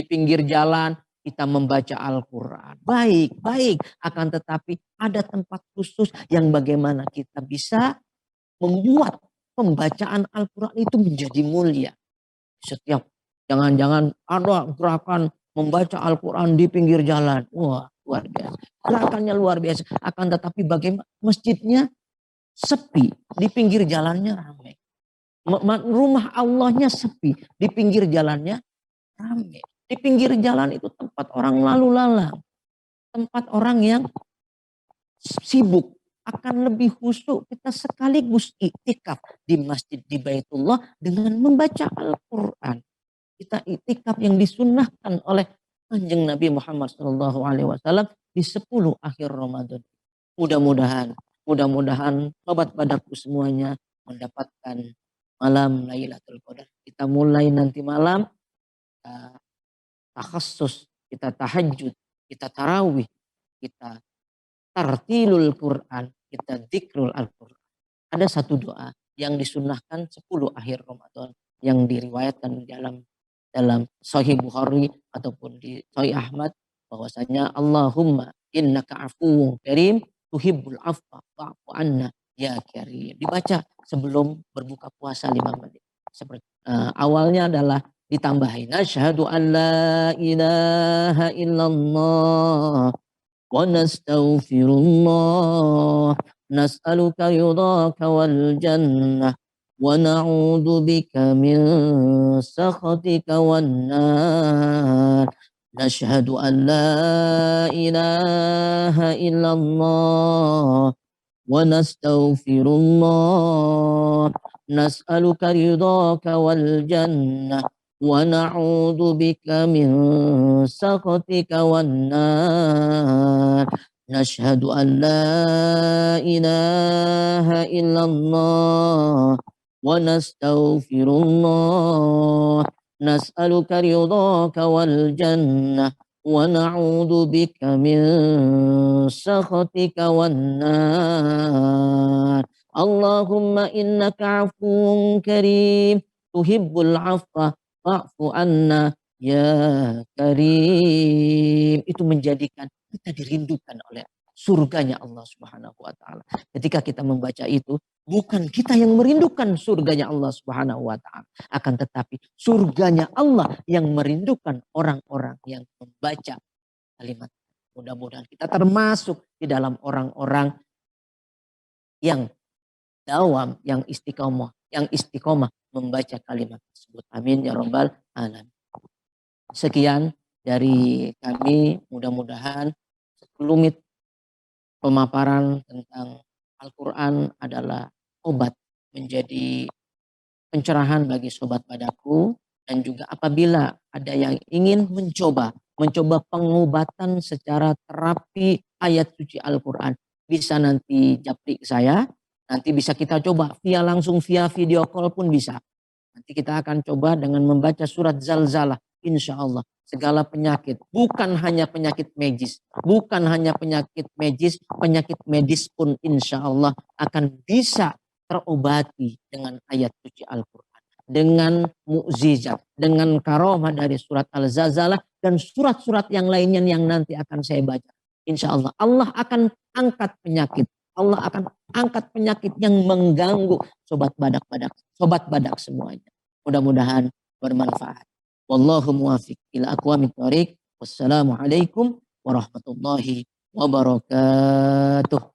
pinggir jalan kita membaca Al-Quran. Baik. Akan tetapi ada tempat khusus yang bagaimana kita bisa membuat pembacaan Al-Quran itu menjadi mulia. Setiap jangan-jangan ada gerakan membaca Al-Quran di pinggir jalan. Wah, luar biasa. Gerakannya luar biasa. Akan tetapi bagaimana masjidnya sepi, di pinggir jalannya ramai. Rumah Allahnya sepi, di pinggir jalannya ramai. Di pinggir jalan itu tempat orang lalu lalang, tempat orang yang sibuk. Akan lebih khusyuk kita sekaligus iktikaf di masjid di Baitullah dengan membaca Al-Quran. Kita iktikaf yang disunnahkan oleh Kanjeng Nabi Muhammad SAW di 10 akhir Ramadan. Mudah-mudahan sobat padaku semuanya mendapatkan malam Lailatul Qadar. Kita mulai nanti malam takhassus, kita tahajud, kita tarawih, kita tartilul Quran, kita zikrul Al-Quran. Ada satu doa yang disunnahkan 10 akhir Ramadan yang diriwayatkan dalam Sahih Bukhari ataupun di Sahih Ahmad, bahwasanya Allahumma innaka afuwun karim tuhibbul afwa fa'fu anna ya karim. Dibaca sebelum berbuka puasa 5 menit. Seperti awalnya adalah ditambahin asyhadu an la ilaha illallah wa nastaghfirullah nas'aluka ridhaka wal jannah wa na'udzu bika min sakhatika wan nar. Nashhadu an la ilaha illallah wa nastaghfirullah nas'aluka ridhaka wal jannah wa na'udzu bika min sakhatika wan nar. Nashhadu an la ilaha illallah wa nastaghfirullah nas'aluka ridhaka wal jannah wa na'udzu bika min sakhatika wan nar. Allahumma innaka afuwun karim tuhibbul afwa fa'fu anna ya karim. Itu menjadikan kita dirindukan oleh surganya Allah Subhanahu wa taala. Ketika kita membaca itu, bukan kita yang merindukan surganya Allah Subhanahu wa taala, akan tetapi surganya Allah yang merindukan orang-orang yang membaca kalimat. Mudah-mudahan kita termasuk di dalam orang-orang yang dawam, yang istiqomah membaca kalimat tersebut. Amin ya rabbal alamin. Sekian dari kami, mudah-mudahan sekelumit pemaparan tentang Al-Quran adalah obat, menjadi pencerahan bagi sobat padaku, dan juga apabila ada yang ingin mencoba pengobatan secara terapi ayat suci Al-Quran, bisa nanti japri saya. Nanti bisa kita coba langsung via video call pun bisa. Nanti kita akan coba dengan membaca surat Zalzalah. Insya Allah segala penyakit, bukan hanya penyakit medis, penyakit medis pun insya Allah akan bisa terobati dengan ayat suci Al-Quran. Dengan mukjizat, dengan karomah dari surat Al-Zalzalah, dan surat-surat yang lainnya yang nanti akan saya baca. Insya Allah, Allah akan angkat penyakit. Allah akan angkat penyakit yang mengganggu sobat badak semuanya. Mudah-mudahan bermanfaat. Wallahu muwafiq ila aqwamit thoriq. Wassalamualaikum warahmatullahi wabarakatuh.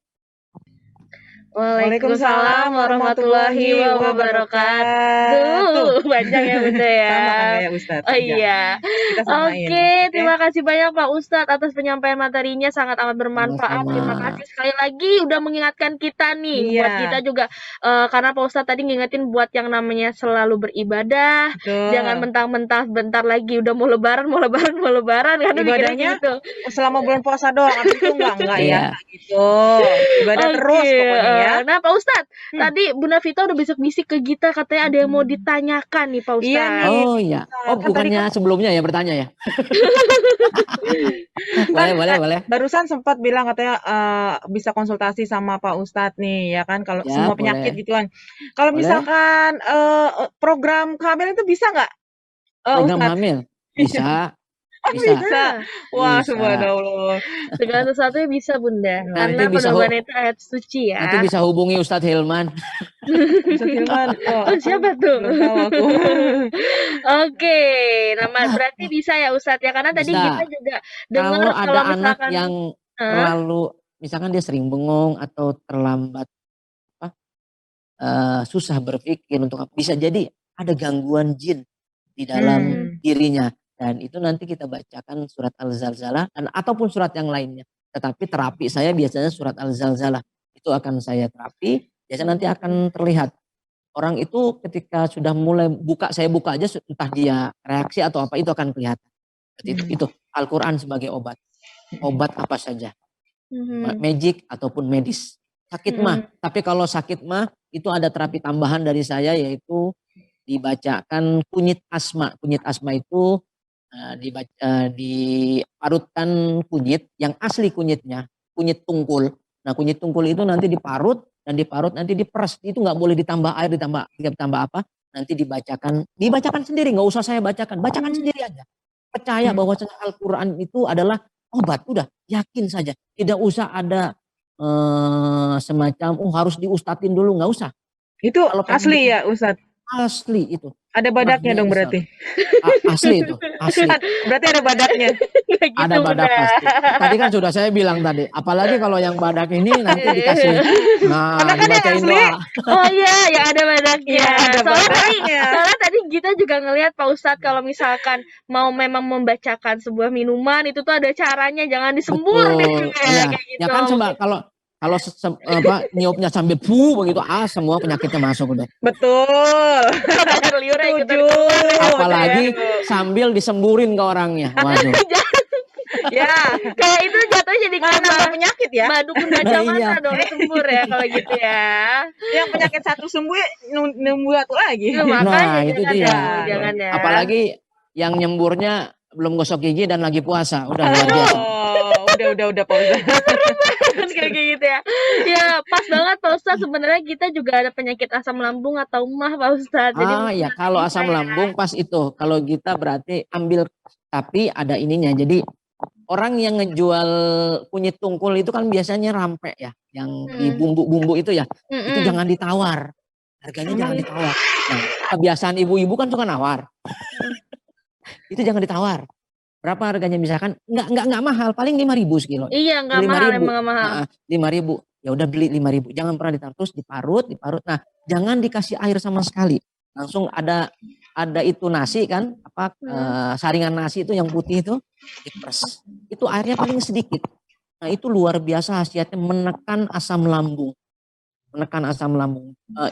Waalaikumsalam warahmatullahi wabarakatuh. Panjang ya Bunda ya. Sama kan ya Ustadz. Oh iya. Kita samain. Oke, terima kasih banyak Pak Ustadz atas penyampaian materinya, sangat amat bermanfaat. Sama-sama. Terima kasih sekali lagi udah mengingatkan kita nih. Iya. Buat kita juga karena Pak Ustadz tadi ngingetin buat yang namanya selalu beribadah. Betul. Jangan mentang-mentang bentar lagi udah mau lebaran kan Ibadahnya gitu. selama bulan puasa doang, habis itu enggak Iya. ya gitu. Ibadah terus pokoknya ya. Nah Pak Ustadz, tadi Bunda Vita udah bisik-bisik ke kita katanya ada yang mau ditanyakan nih Pak Ustadz. Iya nih. Oh iya. Oh Kan bukannya sebelumnya ya bertanya ya? boleh. Barusan sempat bilang katanya bisa konsultasi sama Pak Ustadz nih ya kan kalau Ya, semua penyakit boleh. gitu kan. Kalau Boleh. misalkan program kehamilan itu bisa nggak? Program Ustadz? hamil bisa. Oh, Bisa. bisa. Wah, Bisa. subhanallah. Segala sesuatunya bisa Bunda, Nanti karena bisa pedoman itu ayat suci ya. Nanti bisa hubungi Ustadz Hilman. Bisa Hilman. Oh, siapa tuh? Belum tahu aku. Oke, berarti bisa ya Ustadz ya, karena tadi Bisa. kita juga dengar Kalau ada kalau anak misalkan yang terlalu, misalkan dia sering bengong atau terlambat susah berpikir untuk apa, bisa jadi ada gangguan jin di dalam dirinya, dan itu nanti kita bacakan surat Al-Zalzalah dan ataupun surat yang lainnya. Tetapi terapi saya biasanya surat Al-Zalzalah itu akan saya terapi, biasanya nanti akan terlihat orang itu ketika sudah mulai saya buka aja entah dia reaksi atau apa, itu akan kelihatan. Itu Al-Quran sebagai obat apa saja, magic ataupun medis. Sakit mah, tapi kalau sakit mah itu ada terapi tambahan dari saya, yaitu dibacakan kunyit asma. Kunyit asma itu diparutkan kunyit yang asli kunyitnya, kunyit tungkul. Nah kunyit tungkul itu nanti diparut nanti diperes, itu nggak boleh ditambah air, ditambah apa, nanti dibacakan sendiri, nggak usah saya bacakan sendiri aja. Percaya bahwa Al-Quran itu adalah obat, udah yakin saja, tidak usah ada semacam harus diustatin dulu, nggak usah. Itu Kalau asli ya Ustadz? Asli itu. Ada badaknya dong berarti? Asli itu, asli. Berarti ada badaknya? gitu, Ada badak Bunda. pasti. Tadi kan sudah saya bilang tadi, apalagi kalau yang badak ini nanti dikasih, Karena kan yang dibacain asli. doa. Oh iya, yang ada badaknya. Iya, ada Soalnya badaknya. tadi kita juga ngelihat Pak Ustadz kalau misalkan mau memang membacakan sebuah minuman itu tuh ada caranya, jangan disembur Betul, gitu iya. kayak gitu. Ya kan kalau niupnya sambil begitu, semua penyakitnya masuk udah. Betul. Air liurnya ikutan Setuju. keluar. Apalagi sambil disemburin ke orangnya. Waduh. Ya, Kayak itu jatuhnya jadi malah penyakit ya. madu gajah Nah, iya. mata dong disembur ya kalau gitu ya. Yang penyakit satu sembuh nunggu satu lagi. Nah, makanya itu jangan dia. ya, jangan ya. Apalagi yang nyemburnya belum gosok gigi dan lagi puasa, udah luar biasa. Udah Pak Ustadz. Kayak gitu ya. Ya, pas banget Pak Ustadz, sebenarnya kita juga ada penyakit asam lambung atau mah Pak Ustadz. Jadi Ya kalau asam lambung pas itu. Kalau kita berarti ambil, tapi ada ininya. Jadi orang yang ngejual kunyit tungkul itu kan biasanya rampe ya, yang di bumbu-bumbu itu ya. Itu jangan ditawar. Harganya jangan ditawar. Nah, kebiasaan ibu-ibu kan suka nawar. Itu jangan ditawar. Berapa harganya misalkan? Enggak mahal, paling 5.000 sekilo. Iya, enggak mahal, emang enggak mahal. 5.000. Ya udah beli 5.000. Jangan pernah ditawar, terus diparut. Nah, jangan dikasih air sama sekali. Langsung ada itu nasi kan, saringan nasi itu yang putih itu diperes. Itu airnya paling sedikit. Nah, itu luar biasa khasiatnya menekan asam lambung.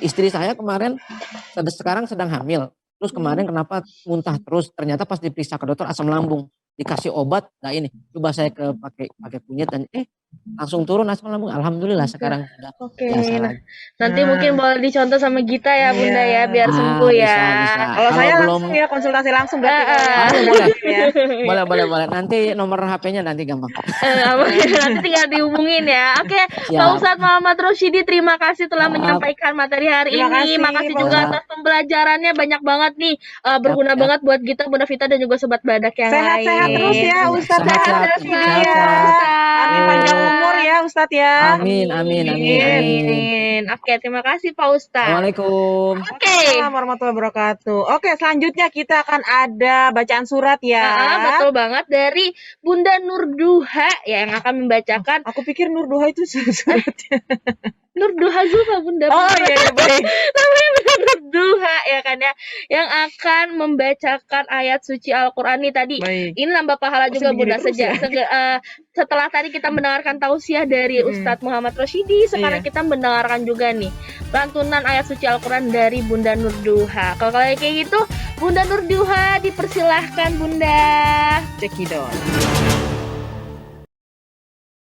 Istri saya kemarin sekarang sedang hamil. Terus kemarin kenapa muntah terus? Ternyata pas diperiksa ke dokter asam lambung. Dikasih obat, nah ini. Coba saya pakai kunyit dan langsung turun asal lambung. Alhamdulillah sekarang sudah Oke, biasa nah lagi. nanti mungkin boleh dicontoh sama Gita ya Bunda ya, Iya. biar sembuh ya. Bisa. Kalau saya belum langsung ya konsultasi langsung berarti kalau Heeh. boleh. ya. Boleh. Nanti nomor HP-nya nanti gampang. Nanti tinggal dihubungin ya. Oke, Pak Siap. Ustadz Muhammad Rosyidi, terima kasih telah menyampaikan materi hari Terima ini. kasih, Makasih Pak juga Ustadz. atas pembelajarannya, banyak banget nih, berguna Siap. banget buat kita, Bunda Vita dan juga sobat badak yang Sehat-sehat lain. terus ya Ustadz Sehat, ya. sehat, Rosyidi sehat, ya. sehat. Amin, panjang umur ya Ustadz ya. Amin. Oke, terima kasih Pak Ustadz. Assalamualaikum. Assalamualaikum warahmatullahi wabarakatuh. Oke, selanjutnya kita akan ada bacaan surat ya. Betul banget, dari Bunda Nurduha ya, yang akan membacakan. Aku pikir Nurduha itu suratnya. Nurduha Zulfa Bunda. Oh iya baik. Namanya Bunda Nurduha ya kan ya, yang akan membacakan ayat suci Al-Qur'an nih tadi. Baik. Ini nambah pahala juga Bunda begini terus setelah tadi kita mendengarkan tausiah dari Ustadz Muhammad Rosyidi, sekarang kita mendengarkan juga nih lantunan ayat suci Al-Qur'an dari Bunda Nurduha. Kalau kayak gitu, Bunda Nurduha dipersilahkan Bunda. Cekidot.